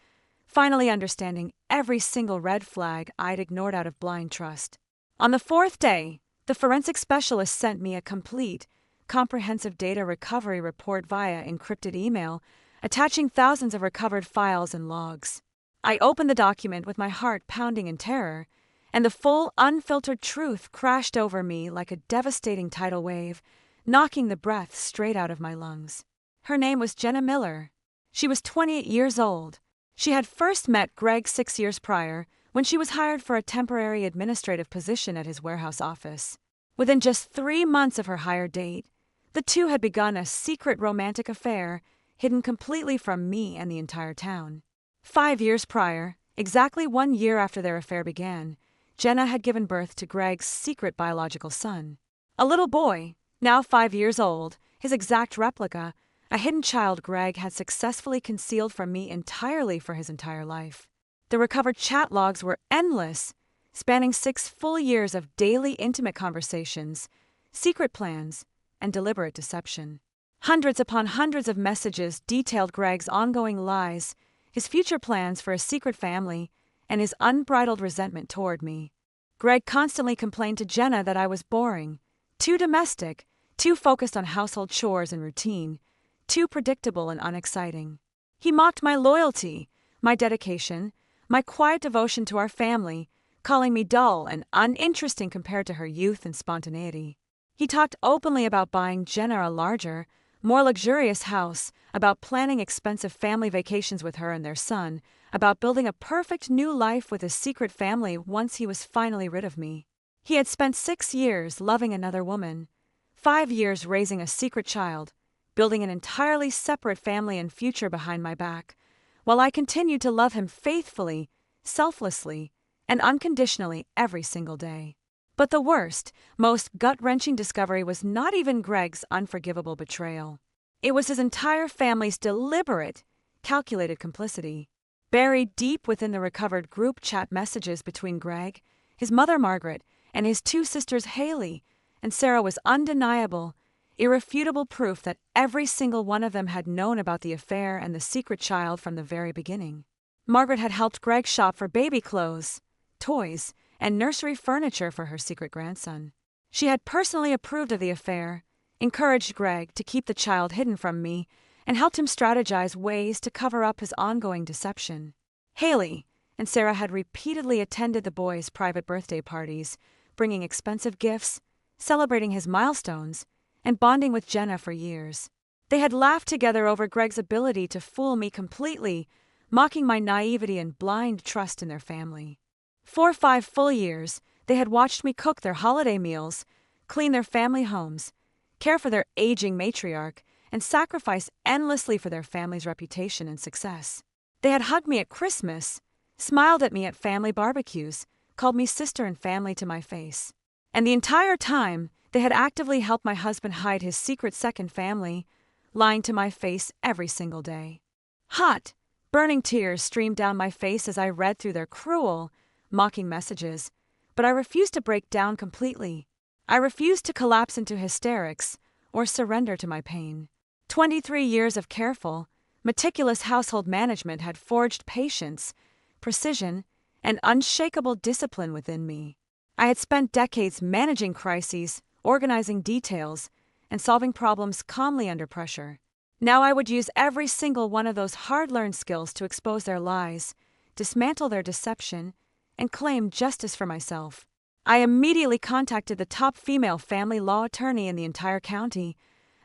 finally understanding every single red flag I'd ignored out of blind trust. On the 4th day, the forensic specialist sent me a complete, comprehensive data recovery report via encrypted email, attaching thousands of recovered files and logs. I opened the document with my heart pounding in terror, and the full, unfiltered truth crashed over me like a devastating tidal wave, knocking the breath straight out of my lungs. Her name was Jenna Miller. She was 28 years old. She had first met Greg 6 years prior, when she was hired for a temporary administrative position at his warehouse office. Within just 3 months of her hire date, the two had begun a secret romantic affair, hidden completely from me and the entire town. 5 years prior, exactly 1 year after their affair began, Jenna had given birth to Greg's secret biological son. A little boy, now 5 years old, his exact replica, a hidden child Greg had successfully concealed from me entirely for his entire life. The recovered chat logs were endless, spanning 6 full years of daily intimate conversations, secret plans, and deliberate deception. Hundreds upon hundreds of messages detailed Greg's ongoing lies, his future plans for a secret family, and his unbridled resentment toward me. Greg constantly complained to Jenna that I was boring, too domestic, too focused on household chores and routine, too predictable and unexciting. He mocked my loyalty, my dedication, my quiet devotion to our family, calling me dull and uninteresting compared to her youth and spontaneity. He talked openly about buying Jenna a larger, more luxurious house, about planning expensive family vacations with her and their son, about building a perfect new life with his secret family once he was finally rid of me. He had spent 6 years loving another woman, 5 years raising a secret child, building an entirely separate family and future behind my back, while I continued to love him faithfully, selflessly, and unconditionally every single day. But the worst, most gut-wrenching discovery was not even Greg's unforgivable betrayal. It was his entire family's deliberate, calculated complicity. Buried deep within the recovered group chat messages between Greg, his mother Margaret, and his 2 sisters Haley and Sarah was undeniable, irrefutable proof that every single one of them had known about the affair and the secret child from the very beginning. Margaret had helped Greg shop for baby clothes, toys, and nursery furniture for her secret grandson. She had personally approved of the affair, encouraged Greg to keep the child hidden from me, and helped him strategize ways to cover up his ongoing deception. Haley and Sarah had repeatedly attended the boy's private birthday parties, bringing expensive gifts, celebrating his milestones, and bonding with Jenna for years. They had laughed together over Greg's ability to fool me completely, mocking my naivety and blind trust in their family. For 5 full years, they had watched me cook their holiday meals, clean their family homes, care for their aging matriarch, and sacrifice endlessly for their family's reputation and success. They had hugged me at Christmas, smiled at me at family barbecues, called me sister and family to my face. And the entire time, they had actively helped my husband hide his secret second family, lying to my face every single day. Hot, burning tears streamed down my face as I read through their cruel, mocking messages, but I refused to break down completely. I refused to collapse into hysterics or surrender to my pain. 23 years of careful, meticulous household management had forged patience, precision, and unshakable discipline within me. I had spent decades managing crises, organizing details, and solving problems calmly under pressure. Now I would use every single one of those hard-learned skills to expose their lies, dismantle their deception, and claim justice for myself. I immediately contacted the top female family law attorney in the entire county,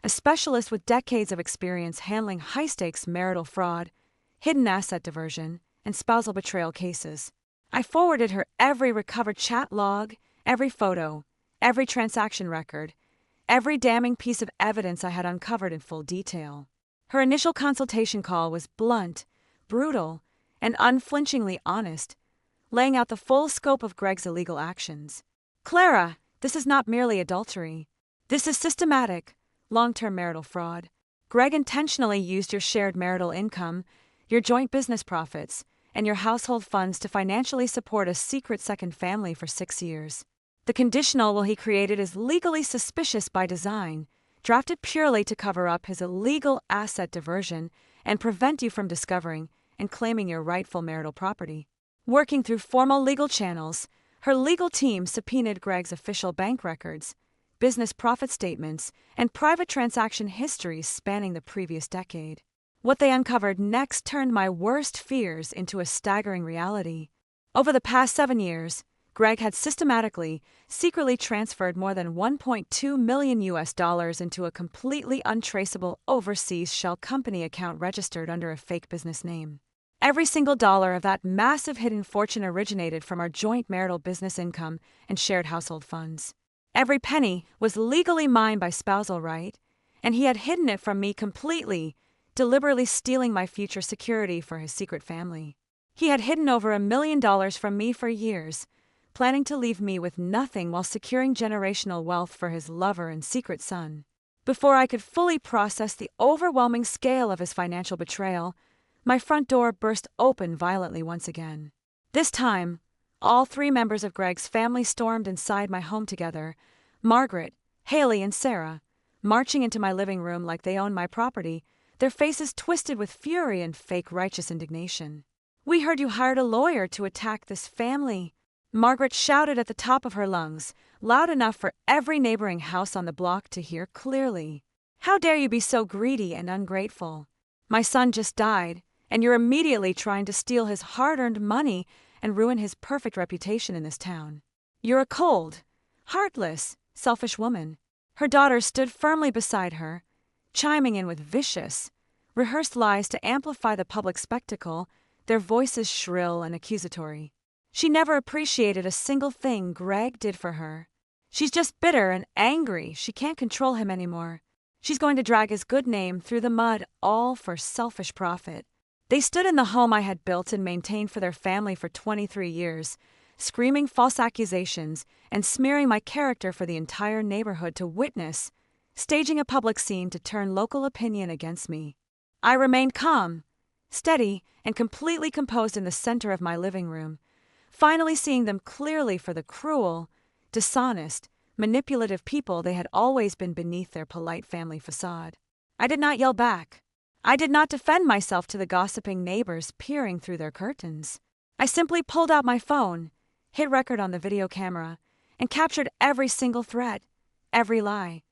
a specialist with decades of experience handling high-stakes marital fraud, hidden asset diversion, and spousal betrayal cases. I forwarded her every recovered chat log, every photo, every transaction record, every damning piece of evidence I had uncovered in full detail. Her initial consultation call was blunt, brutal, and unflinchingly honest, laying out the full scope of Greg's illegal actions. "Clara, this is not merely adultery. This is systematic, long-term marital fraud. Greg intentionally used your shared marital income, your joint business profits, and your household funds to financially support a secret second family for 6 years. The conditional will he created is legally suspicious by design, drafted purely to cover up his illegal asset diversion and prevent you from discovering and claiming your rightful marital property. Working through formal legal channels, her legal team subpoenaed Greg's official bank records, business profit statements, and private transaction histories spanning the previous decade. What they uncovered next turned my worst fears into a staggering reality. Over the past 7 years, Greg had systematically, secretly transferred more than $1.2 million into a completely untraceable overseas shell company account registered under a fake business name. Every single dollar of that massive hidden fortune originated from our joint marital business income and shared household funds. Every penny was legally mine by spousal right, and he had hidden it from me completely, deliberately stealing my future security for his secret family. He had hidden over $1 million from me for years, planning to leave me with nothing while securing generational wealth for his lover and secret son. Before I could fully process the overwhelming scale of his financial betrayal, my front door burst open violently once again. This time, all 3 members of Greg's family stormed inside my home together, Margaret, Haley, and Sarah, marching into my living room like they owned my property, their faces twisted with fury and fake righteous indignation. "We heard you hired a lawyer to attack this family," Margaret shouted at the top of her lungs, loud enough for every neighboring house on the block to hear clearly. "How dare you be so greedy and ungrateful? My son just died, and you're immediately trying to steal his hard-earned money and ruin his perfect reputation in this town. You're a cold, heartless, selfish woman." Her daughters stood firmly beside her, chiming in with vicious, rehearsed lies to amplify the public spectacle, their voices shrill and accusatory. She never appreciated a single thing Greg did for her. She's just bitter and angry she can't control him anymore. She's going to drag his good name through the mud, all for selfish profit. They stood in the home I had built and maintained for their family for 23 years, screaming false accusations and smearing my character for the entire neighborhood to witness, staging a public scene to turn local opinion against me. I remained calm, steady, and completely composed in the center of my living room, finally seeing them clearly for the cruel, dishonest, manipulative people they had always been beneath their polite family facade. I did not yell back. I did not defend myself to the gossiping neighbors peering through their curtains. I simply pulled out my phone, hit record on the video camera, and captured every single threat, every lie,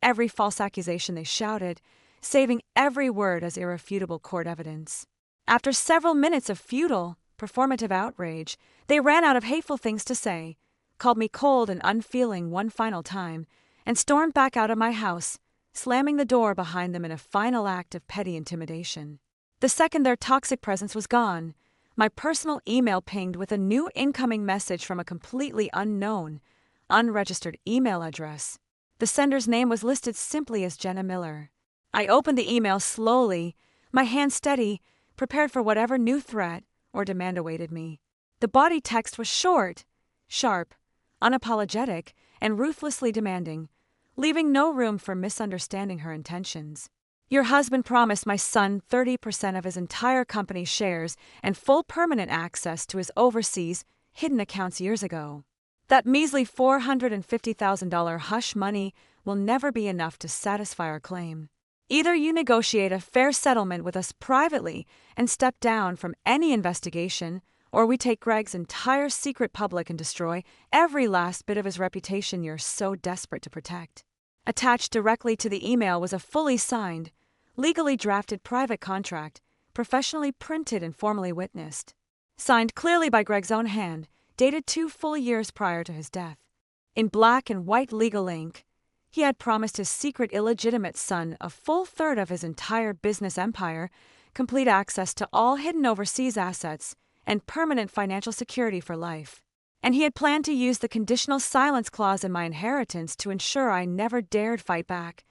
every false accusation they shouted, saving every word as irrefutable court evidence. After several minutes of futile, performative outrage, they ran out of hateful things to say, called me cold and unfeeling one final time, and stormed back out of my house, slamming the door behind them in a final act of petty intimidation. The second their toxic presence was gone, my personal email pinged with a new incoming message from a completely unknown, unregistered email address. The sender's name was listed simply as Jenna Miller. I opened the email slowly, my hand steady, prepared for whatever new threat or demand awaited me. The body text was short, sharp, unapologetic, and ruthlessly demanding, leaving no room for misunderstanding her intentions. "Your husband promised my son 30% of his entire company's shares and full permanent access to his overseas, hidden accounts years ago. That measly $450,000 hush money will never be enough to satisfy our claim. Either you negotiate a fair settlement with us privately and step down from any investigation, or we take Greg's entire secret public and destroy every last bit of his reputation you're so desperate to protect. Attached directly to the email was a fully signed, legally drafted private contract, professionally printed and formally witnessed. Signed clearly by Greg's own hand, dated 2 full years prior to his death. In black and white legal ink, he had promised his secret illegitimate son a full third of his entire business empire, complete access to all hidden overseas assets, and permanent financial security for life. And he had planned to use the conditional silence clause in my inheritance to ensure I never dared fight back,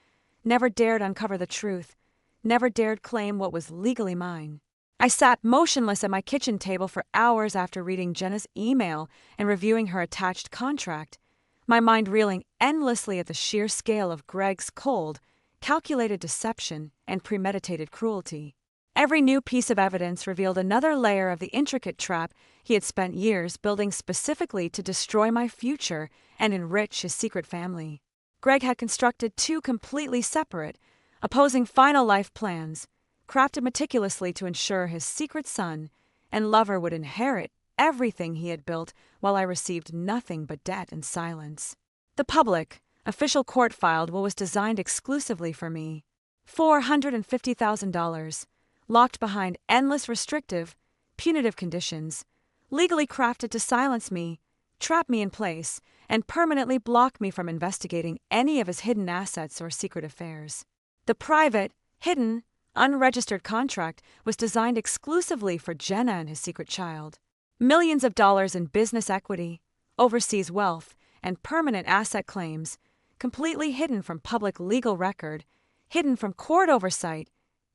never dared uncover the truth, never dared claim what was legally mine. I sat motionless at my kitchen table for hours after reading Jenna's email and reviewing her attached contract, my mind reeling endlessly at the sheer scale of Greg's cold, calculated deception and premeditated cruelty. Every new piece of evidence revealed another layer of the intricate trap he had spent years building specifically to destroy my future and enrich his secret family. Greg had constructed 2 completely separate, opposing final life plans, crafted meticulously to ensure his secret son and lover would inherit everything he had built while I received nothing but debt and silence. The public, official court-filed will was designed exclusively for me. $450,000, locked behind endless restrictive, punitive conditions, legally crafted to silence me, trap me in place, and permanently block me from investigating any of his hidden assets or secret affairs. The private, hidden, unregistered contract was designed exclusively for Jenna and his secret child. Millions of dollars in business equity, overseas wealth, and permanent asset claims, completely hidden from public legal record, hidden from court oversight,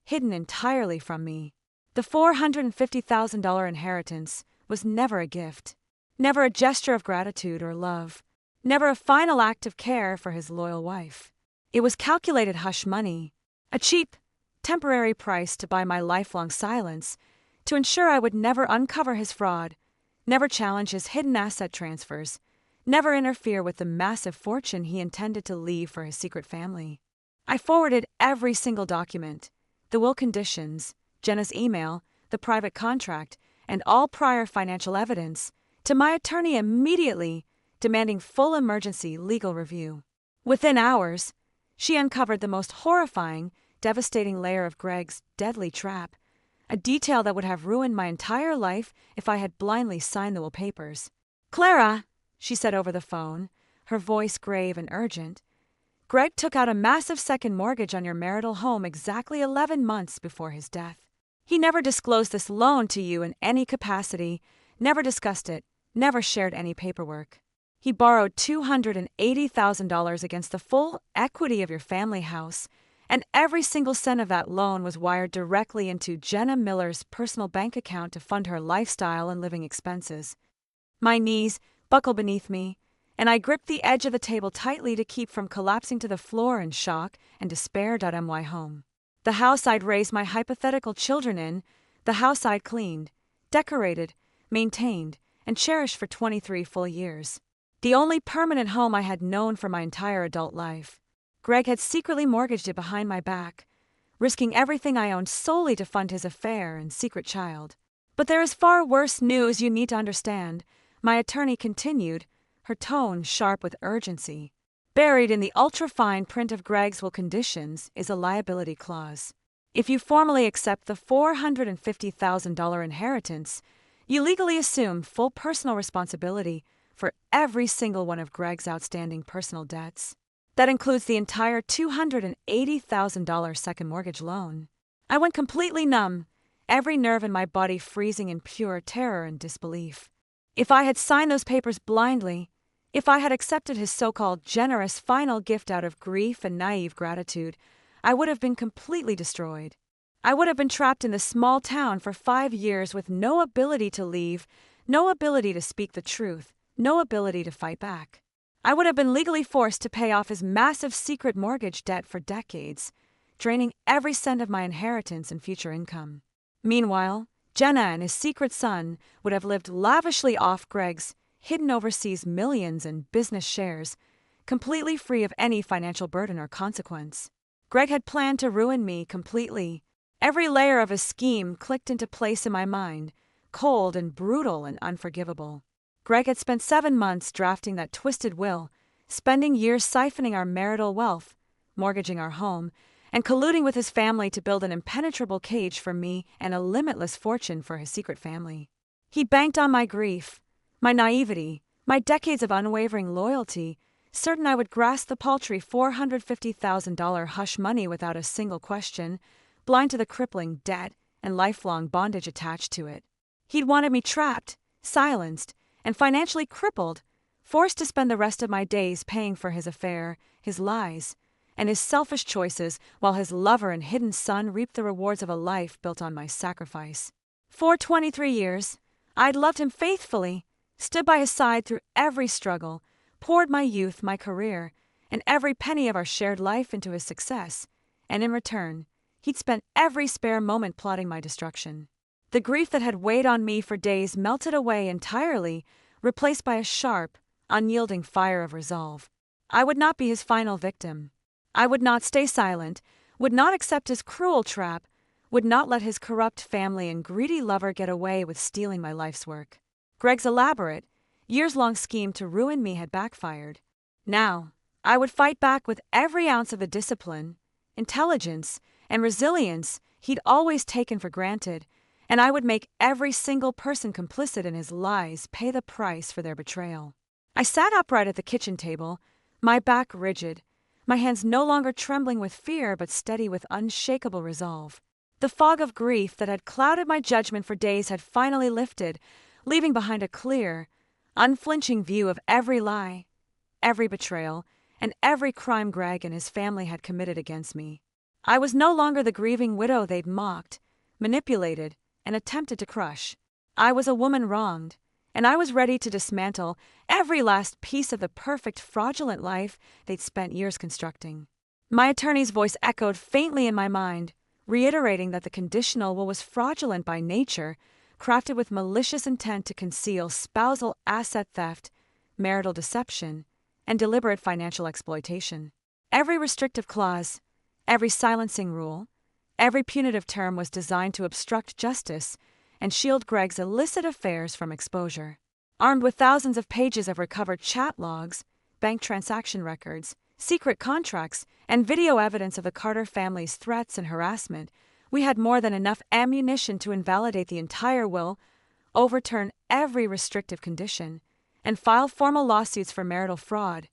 hidden entirely from me. The $450,000 inheritance was never a gift, never a gesture of gratitude or love, never a final act of care for his loyal wife. It was calculated hush money, a cheap, temporary price to buy my lifelong silence, to ensure I would never uncover his fraud, never challenge his hidden asset transfers, never interfere with the massive fortune he intended to leave for his secret family. I forwarded every single document, the will conditions, Jenna's email, the private contract, and all prior financial evidence, to my attorney immediately, demanding full emergency legal review. Within hours, she uncovered the most horrifying, devastating layer of Greg's deadly trap, a detail that would have ruined my entire life if I had blindly signed the will papers. "Clara," she said over the phone, her voice grave and urgent, "Greg took out a massive second mortgage on your marital home exactly 11 months before his death. He never disclosed this loan to you in any capacity, never discussed it, never shared any paperwork. He borrowed $280,000 against the full equity of your family house, and every single cent of that loan was wired directly into Jenna Miller's personal bank account to fund her lifestyle and living expenses." My knees buckled beneath me, and I gripped the edge of the table tightly to keep from collapsing to the floor in shock and despair. My home. The house I'd raised my hypothetical children in, the house I'd cleaned, decorated, maintained, and cherished for 23 full years. The only permanent home I had known for my entire adult life. Greg had secretly mortgaged it behind my back, risking everything I owned solely to fund his affair and secret child. "But there is far worse news you need to understand," my attorney continued, her tone sharp with urgency. "Buried in the ultra-fine print of Greg's will conditions is a liability clause. If you formally accept the $450,000 inheritance, you legally assume full personal responsibility for every single one of Greg's outstanding personal debts. That includes the entire $280,000 second mortgage loan." I went completely numb, every nerve in my body freezing in pure terror and disbelief. If I had signed those papers blindly, if I had accepted his so-called generous final gift out of grief and naive gratitude, I would have been completely destroyed. I would have been trapped in this small town for 5 years with no ability to leave, no ability to speak the truth, no ability to fight back. I would have been legally forced to pay off his massive secret mortgage debt for decades, draining every cent of my inheritance and future income. Meanwhile, Jenna and his secret son would have lived lavishly off Greg's hidden overseas millions in business shares, completely free of any financial burden or consequence. Greg had planned to ruin me completely. Every layer of his scheme clicked into place in my mind, cold and brutal and unforgivable. Greg had spent 7 months drafting that twisted will, spending years siphoning our marital wealth, mortgaging our home, and colluding with his family to build an impenetrable cage for me and a limitless fortune for his secret family. He banked on my grief, my naivety, my decades of unwavering loyalty, certain I would grasp the paltry $450,000 hush money without a single question, blind to the crippling debt and lifelong bondage attached to it. He'd wanted me trapped, silenced, and financially crippled, forced to spend the rest of my days paying for his affair, his lies, and his selfish choices, while his lover and hidden son reaped the rewards of a life built on my sacrifice. For 23 years, I'd loved him faithfully, stood by his side through every struggle, poured my youth, my career, and every penny of our shared life into his success, and in return, he'd spent every spare moment plotting my destruction. The grief that had weighed on me for days melted away entirely, replaced by a sharp, unyielding fire of resolve. I would not be his final victim. I would not stay silent, would not accept his cruel trap, would not let his corrupt family and greedy lover get away with stealing my life's work. Greg's elaborate, years-long scheme to ruin me had backfired. Now, I would fight back with every ounce of the discipline, intelligence, and resilience he'd always taken for granted, and I would make every single person complicit in his lies pay the price for their betrayal. I sat upright at the kitchen table, my back rigid, my hands no longer trembling with fear but steady with unshakable resolve. The fog of grief that had clouded my judgment for days had finally lifted, leaving behind a clear, unflinching view of every lie, every betrayal, and every crime Greg and his family had committed against me. I was no longer the grieving widow they'd mocked, manipulated, and attempted to crush. I was a woman wronged, and I was ready to dismantle every last piece of the perfect fraudulent life they'd spent years constructing. My attorney's voice echoed faintly in my mind, reiterating that the conditional will was fraudulent by nature, crafted with malicious intent to conceal spousal asset theft, marital deception, and deliberate financial exploitation. Every restrictive clause, every silencing rule, every punitive term was designed to obstruct justice and shield Greg's illicit affairs from exposure. Armed with thousands of pages of recovered chat logs, bank transaction records, secret contracts, and video evidence of the Carter family's threats and harassment, we had more than enough ammunition to invalidate the entire will, overturn every restrictive condition, and file formal lawsuits for marital fraud,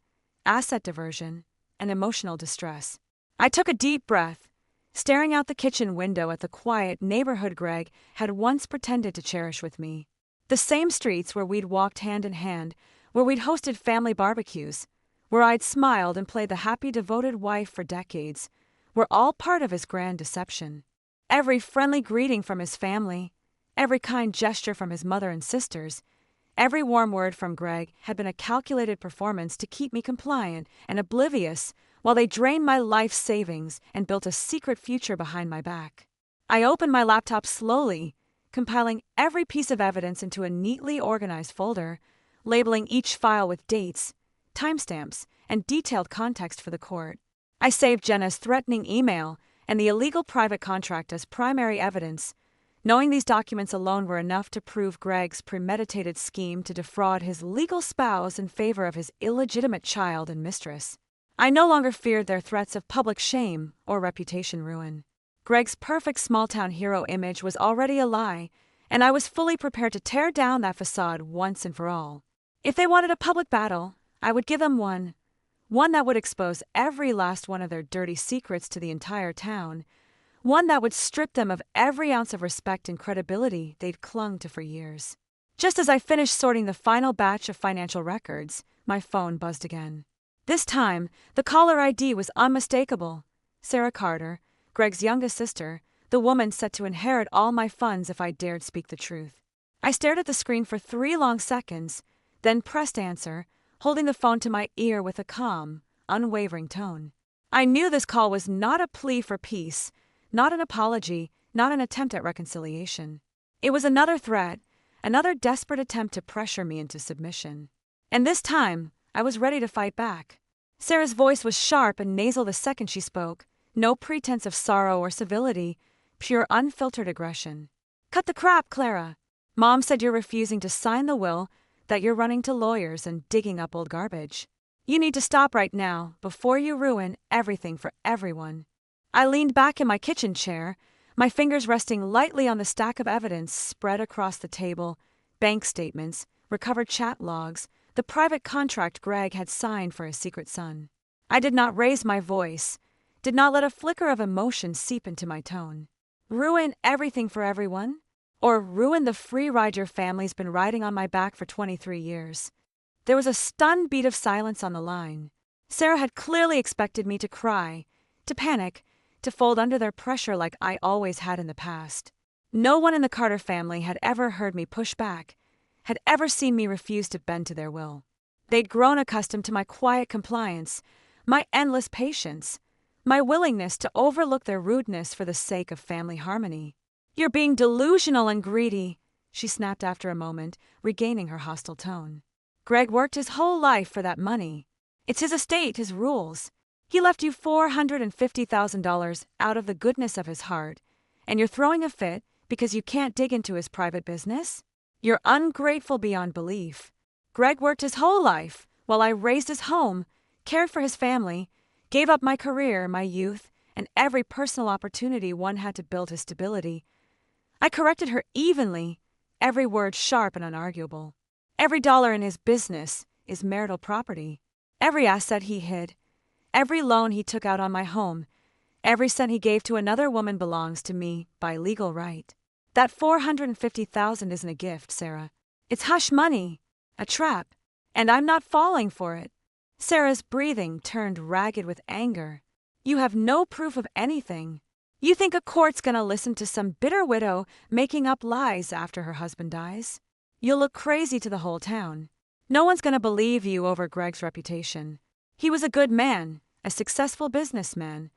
asset diversion, and emotional distress. I took a deep breath, staring out the kitchen window at the quiet neighborhood Greg had once pretended to cherish with me. The same streets where we'd walked hand in hand, where we'd hosted family barbecues, where I'd smiled and played the happy devoted wife for decades, were all part of his grand deception. Every friendly greeting from his family, every kind gesture from his mother and sisters, every warm word from Greg had been a calculated performance to keep me compliant and oblivious while they drained my life savings and built a secret future behind my back. I opened my laptop slowly, compiling every piece of evidence into a neatly organized folder, labeling each file with dates, timestamps, and detailed context for the court. I saved Jenna's threatening email and the illegal private contract as primary evidence, knowing these documents alone were enough to prove Greg's premeditated scheme to defraud his legal spouse in favor of his illegitimate child and mistress. I no longer feared their threats of public shame or reputation ruin. Greg's perfect small-town hero image was already a lie, and I was fully prepared to tear down that facade once and for all. If they wanted a public battle, I would give them one that would expose every last one of their dirty secrets to the entire town, one that would strip them of every ounce of respect and credibility they'd clung to for years. Just as I finished sorting the final batch of financial records, my phone buzzed again. This time, the caller ID was unmistakable. Sarah Carter, Greg's youngest sister, the woman set to inherit all my funds if I dared speak the truth. I stared at the screen for 3 long seconds, then pressed answer, holding the phone to my ear with a calm, unwavering tone. I knew this call was not a plea for peace, not an apology, not an attempt at reconciliation. It was another threat, another desperate attempt to pressure me into submission. And this time, I was ready to fight back. Sarah's voice was sharp and nasal the second she spoke, no pretense of sorrow or civility, pure unfiltered aggression. "Cut the crap, Clara. Mom said you're refusing to sign the will, that you're running to lawyers and digging up old garbage. You need to stop right now before you ruin everything for everyone. I leaned back in my kitchen chair, my fingers resting lightly on the stack of evidence spread across the table: bank statements, recovered chat logs, the private contract Greg had signed for his secret son. I did not raise my voice, did not let a flicker of emotion seep into my tone. Ruin everything for everyone? Or ruin the free ride your family's been riding on my back for 23 years? There was a stunned beat of silence on the line. Sarah had clearly expected me to cry, to panic, to fold under their pressure like I always had in the past. No one in the Carter family had ever heard me push back, had ever seen me refuse to bend to their will. They'd grown accustomed to my quiet compliance, my endless patience, my willingness to overlook their rudeness for the sake of family harmony. "You're being delusional and greedy," she snapped after a moment, regaining her hostile tone. "Greg worked his whole life for that money. It's his estate, his rules. He left you $450,000 out of the goodness of his heart, and you're throwing a fit because you can't dig into his private business? You're ungrateful beyond belief. Greg worked his whole life while I raised his home, cared for his family, gave up my career, my youth, and every personal opportunity one had to build his stability. I corrected her evenly, every word sharp and unarguable. Every dollar in his business is marital property. Every asset he hid, every loan he took out on my home, every cent he gave to another woman belongs to me by legal right. That $450,000 isn't a gift, Sarah. It's hush money, a trap, and I'm not falling for it." Sarah's breathing turned ragged with anger. "You have no proof of anything. You think a court's gonna listen to some bitter widow making up lies after her husband dies? You'll look crazy to the whole town. No one's gonna believe you over Greg's reputation. He was a good man, a successful businessman,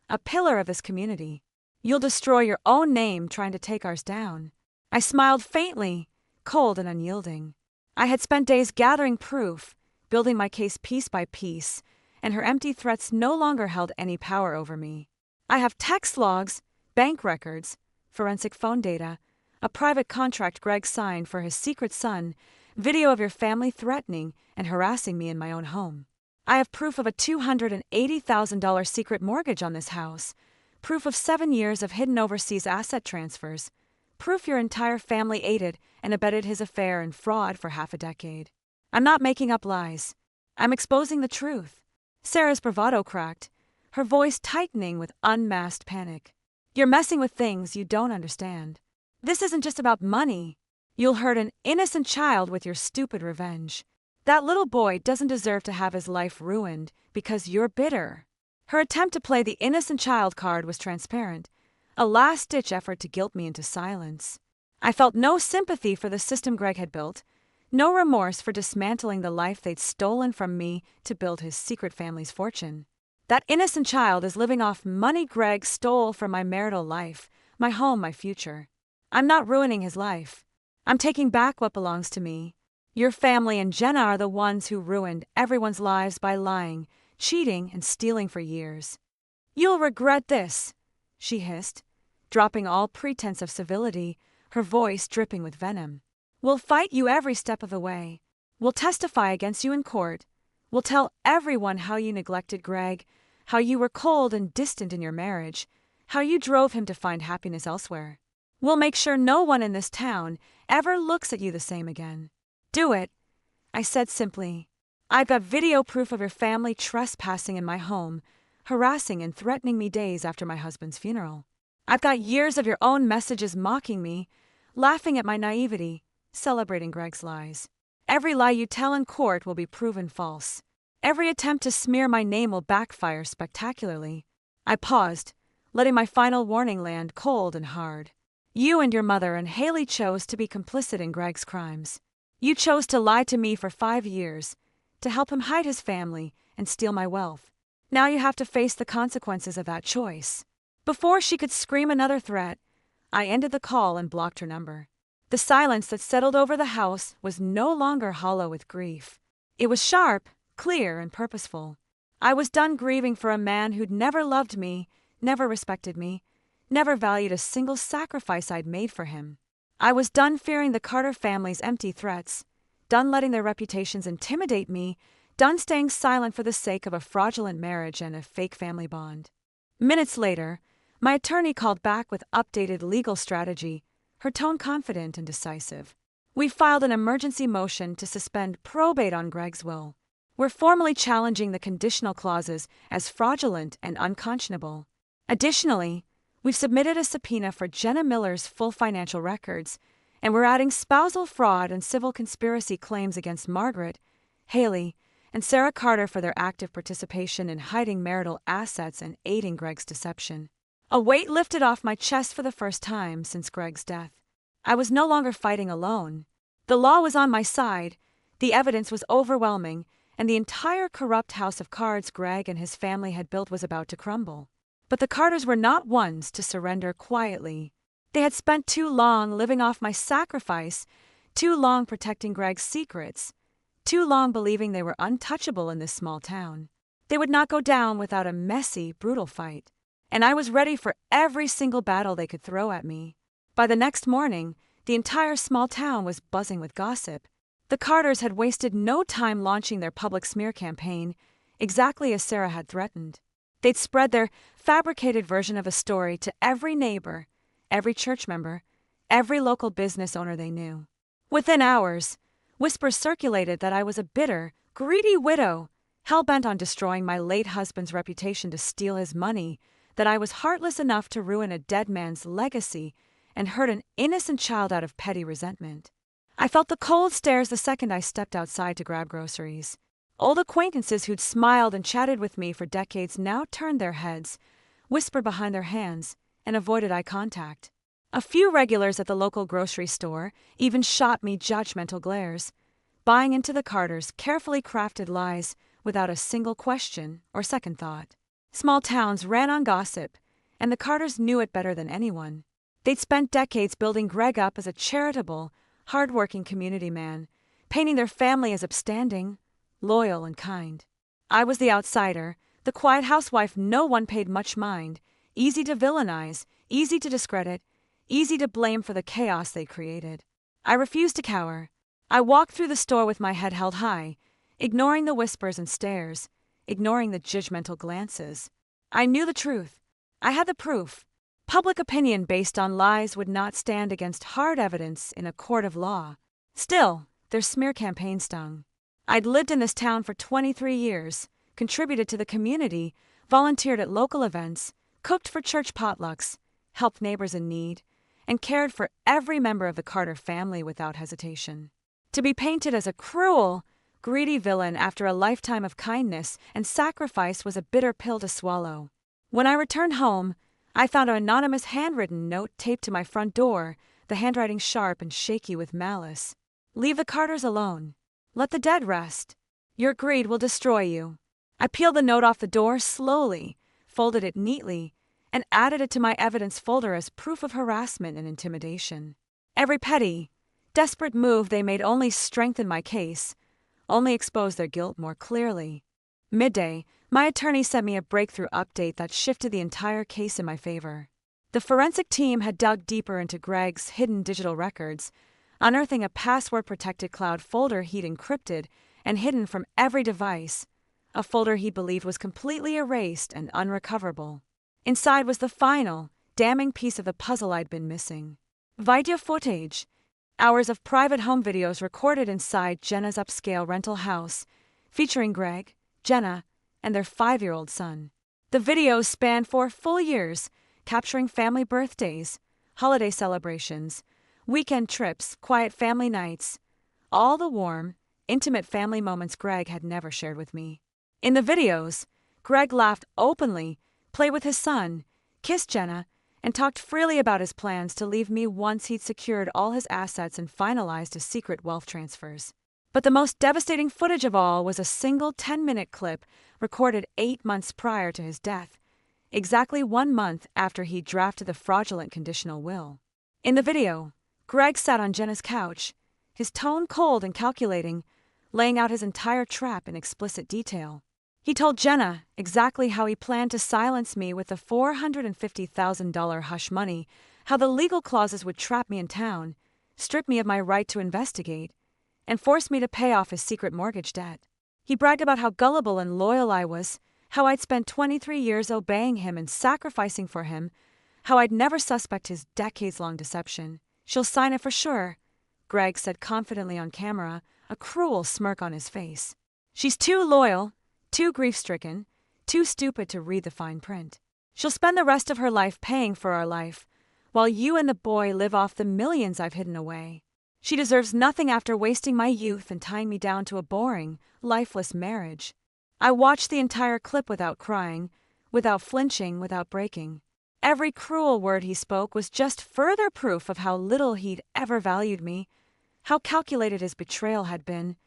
a pillar of this community. You'll destroy your own name trying to take ours down." I smiled faintly, cold and unyielding. I had spent days gathering proof, building my case piece by piece, and her empty threats no longer held any power over me. I have text logs, bank records, forensic phone data, a private contract Greg signed for his secret son, video of your family threatening and harassing me in my own home. I have proof of a $280,000 secret mortgage on this house, proof of 7 years of hidden overseas asset transfers, proof your entire family aided and abetted his affair and fraud for half a decade. I'm not making up lies. I'm exposing the truth. Sarah's bravado cracked, her voice tightening with unmasked panic. "You're messing with things you don't understand. This isn't just about money. You'll hurt an innocent child with your stupid revenge. That little boy doesn't deserve to have his life ruined because you're bitter." Her attempt to play the innocent child card was transparent, a last-ditch effort to guilt me into silence. I felt no sympathy for the system Greg had built, no remorse for dismantling the life they'd stolen from me to build his secret family's fortune. That innocent child is living off money Greg stole from my marital life, my home, my future. I'm not ruining his life. I'm taking back what belongs to me. Your family and Jenna are the ones who ruined everyone's lives by lying, cheating, and stealing for years. "You'll regret this," she hissed, dropping all pretense of civility, her voice dripping with venom. "We'll fight you every step of the way. We'll testify against you in court. We'll tell everyone how you neglected Greg, how you were cold and distant in your marriage, how you drove him to find happiness elsewhere. We'll make sure no one in this town ever looks at you the same again." "Do it," I said simply. "I've got video proof of your family trespassing in my home, harassing and threatening me days after my husband's funeral. I've got years of your own messages mocking me, laughing at my naivety, celebrating Greg's lies. Every lie you tell in court will be proven false. Every attempt to smear my name will backfire spectacularly." I paused, letting my final warning land cold and hard. "You and your mother and Haley chose to be complicit in Greg's crimes. You chose to lie to me for 5 years, to help him hide his family and steal my wealth. Now you have to face the consequences of that choice." Before she could scream another threat, I ended the call and blocked her number. The silence that settled over the house was no longer hollow with grief. It was sharp, clear, and purposeful. I was done grieving for a man who'd never loved me, never respected me, never valued a single sacrifice I'd made for him. I was done fearing the Carter family's empty threats, done letting their reputations intimidate me, done staying silent for the sake of a fraudulent marriage and a fake family bond. Minutes later, my attorney called back with updated legal strategy, her tone confident and decisive. We filed an emergency motion to suspend probate on Greg's will. We're formally challenging the conditional clauses as fraudulent and unconscionable. Additionally, we've submitted a subpoena for Jenna Miller's full financial records, and we're adding spousal fraud and civil conspiracy claims against Margaret, Haley, and Sarah Carter for their active participation in hiding marital assets and aiding Greg's deception. A weight lifted off my chest for the first time since Greg's death. I was no longer fighting alone. The law was on my side, the evidence was overwhelming, and the entire corrupt house of cards Greg and his family had built was about to crumble. But the Carters were not ones to surrender quietly. They had spent too long living off my sacrifice, too long protecting Greg's secrets, too long believing they were untouchable in this small town. They would not go down without a messy, brutal fight. And I was ready for every single battle they could throw at me. By the next morning, the entire small town was buzzing with gossip. The Carters had wasted no time launching their public smear campaign, exactly as Sarah had threatened. They'd spread their fabricated version of a story to every neighbor, every church member, every local business owner they knew. Within hours, whispers circulated that I was a bitter, greedy widow, hell-bent on destroying my late husband's reputation to steal his money, that I was heartless enough to ruin a dead man's legacy and hurt an innocent child out of petty resentment. I felt the cold stares the second I stepped outside to grab groceries. Old acquaintances who'd smiled and chatted with me for decades now turned their heads, whispered behind their hands, and avoided eye contact. A few regulars at the local grocery store even shot me judgmental glares, buying into the Carters' carefully crafted lies without a single question or second thought. Small towns ran on gossip, and the Carters knew it better than anyone. They'd spent decades building Greg up as a charitable, hard-working community man, painting their family as upstanding, loyal, and kind. I was the outsider, the quiet housewife no one paid much mind, easy to villainize, easy to discredit, easy to blame for the chaos they created. I refused to cower. I walked through the store with my head held high, ignoring the whispers and stares, ignoring the judgmental glances. I knew the truth. I had the proof. Public opinion based on lies would not stand against hard evidence in a court of law. Still, their smear campaign stung. I'd lived in this town for 23 years, contributed to the community, volunteered at local events, cooked for church potlucks, helped neighbors in need, and cared for every member of the Carter family without hesitation. To be painted as a cruel, greedy villain after a lifetime of kindness and sacrifice was a bitter pill to swallow. When I returned home, I found an anonymous handwritten note taped to my front door, the handwriting sharp and shaky with malice. "Leave the Carters alone. Let the dead rest. Your greed will destroy you." I peeled the note off the door slowly, folded it neatly, and added it to my evidence folder as proof of harassment and intimidation. Every petty, desperate move they made only strengthened my case, only exposed their guilt more clearly. Midday, my attorney sent me a breakthrough update that shifted the entire case in my favor. The forensic team had dug deeper into Greg's hidden digital records, unearthing a password-protected cloud folder he'd encrypted and hidden from every device, a folder he believed was completely erased and unrecoverable. Inside was the final, damning piece of the puzzle I'd been missing. Video footage. Hours of private home videos recorded inside Jenna's upscale rental house, featuring Greg, Jenna, and their 5-year-old son. The videos spanned 4 full years, capturing family birthdays, holiday celebrations, weekend trips, quiet family nights, all the warm, intimate family moments Greg had never shared with me. In the videos, Greg laughed openly, played with his son, kissed Jenna, and talked freely about his plans to leave me once he'd secured all his assets and finalized his secret wealth transfers. But the most devastating footage of all was a single 10-minute clip recorded 8 months prior to his death, exactly 1 month after he drafted the fraudulent conditional will. In the video, Greg sat on Jenna's couch, his tone cold and calculating, laying out his entire trap in explicit detail. He told Jenna exactly how he planned to silence me with the $450,000 hush money, how the legal clauses would trap me in town, stripped me of my right to investigate, and forced me to pay off his secret mortgage debt. He bragged about how gullible and loyal I was, how I'd spent 23 years obeying him and sacrificing for him, how I'd never suspect his decades-long deception. "She'll sign it for sure," Greg said confidently on camera, a cruel smirk on his face. "She's too loyal, too grief-stricken, too stupid to read the fine print. She'll spend the rest of her life paying for our life, while you and the boy live off the millions I've hidden away. She deserves nothing after wasting my youth and tying me down to a boring, lifeless marriage." I watched the entire clip without crying, without flinching, without breaking. Every cruel word he spoke was just further proof of how little he'd ever valued me, how calculated his betrayal had been,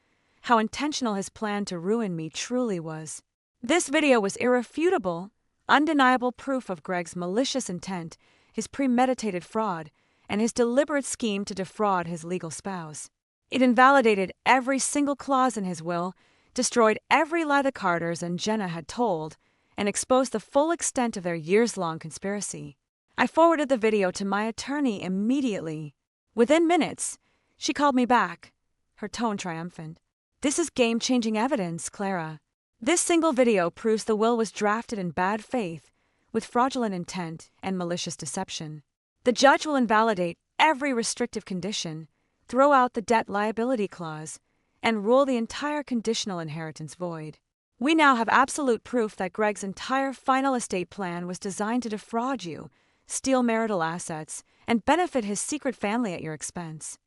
how intentional his plan to ruin me truly was. This video was irrefutable, undeniable proof of Greg's malicious intent, his premeditated fraud, and his deliberate scheme to defraud his legal spouse. It invalidated every single clause in his will, destroyed every lie the Carters and Jenna had told, and exposed the full extent of their years-long conspiracy. I forwarded the video to my attorney immediately. Within minutes, she called me back, her tone triumphant. "This is game-changing evidence, Clara. This single video proves the will was drafted in bad faith, with fraudulent intent and malicious deception. The judge will invalidate every restrictive condition, throw out the debt liability clause, and rule the entire conditional inheritance void. We now have absolute proof that Greg's entire final estate plan was designed to defraud you, steal marital assets, and benefit his secret family at your expense.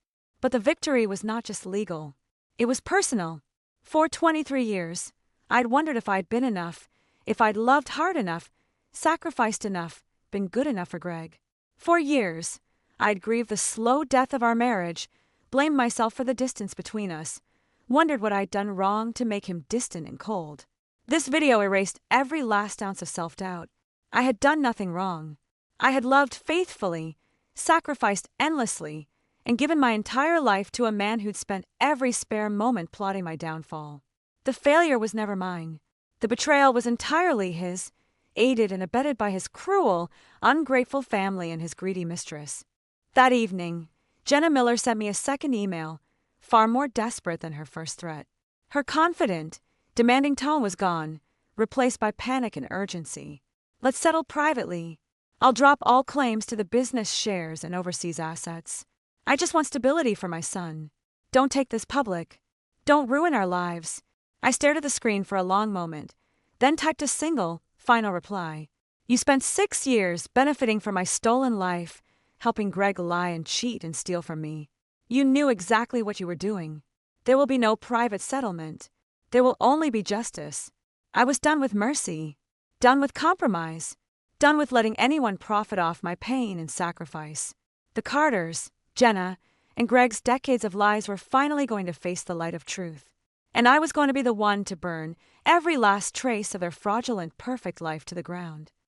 But the victory was not just legal. It was personal. For 23 years, I'd wondered if I'd been enough, if I'd loved hard enough, sacrificed enough, been good enough for Greg. For years, I'd grieved the slow death of our marriage, blamed myself for the distance between us, wondered what I'd done wrong to make him distant and cold. This video erased every last ounce of self-doubt. I had done nothing wrong. I had loved faithfully, sacrificed endlessly, and given my entire life to a man who'd spent every spare moment plotting my downfall. The failure was never mine. The betrayal was entirely his, aided and abetted by his cruel, ungrateful family and his greedy mistress. That evening, Jenna Miller sent me a second email, far more desperate than her first threat. Her confident, demanding tone was gone, replaced by panic and urgency. "Let's settle privately. I'll drop all claims to the business shares and overseas assets. I just want stability for my son. Don't take this public. Don't ruin our lives." I stared at the screen for a long moment, then typed a single, final reply. "You spent 6 years benefiting from my stolen life, helping Greg lie and cheat and steal from me. You knew exactly what you were doing. There will be no private settlement. There will only be justice. I was done with mercy, done with compromise, done with letting anyone profit off my pain and sacrifice. The Carters, Jenna, and Greg's decades of lies were finally going to face the light of truth. And I was going to be the one to burn every last trace of their fraudulent, perfect life to the ground."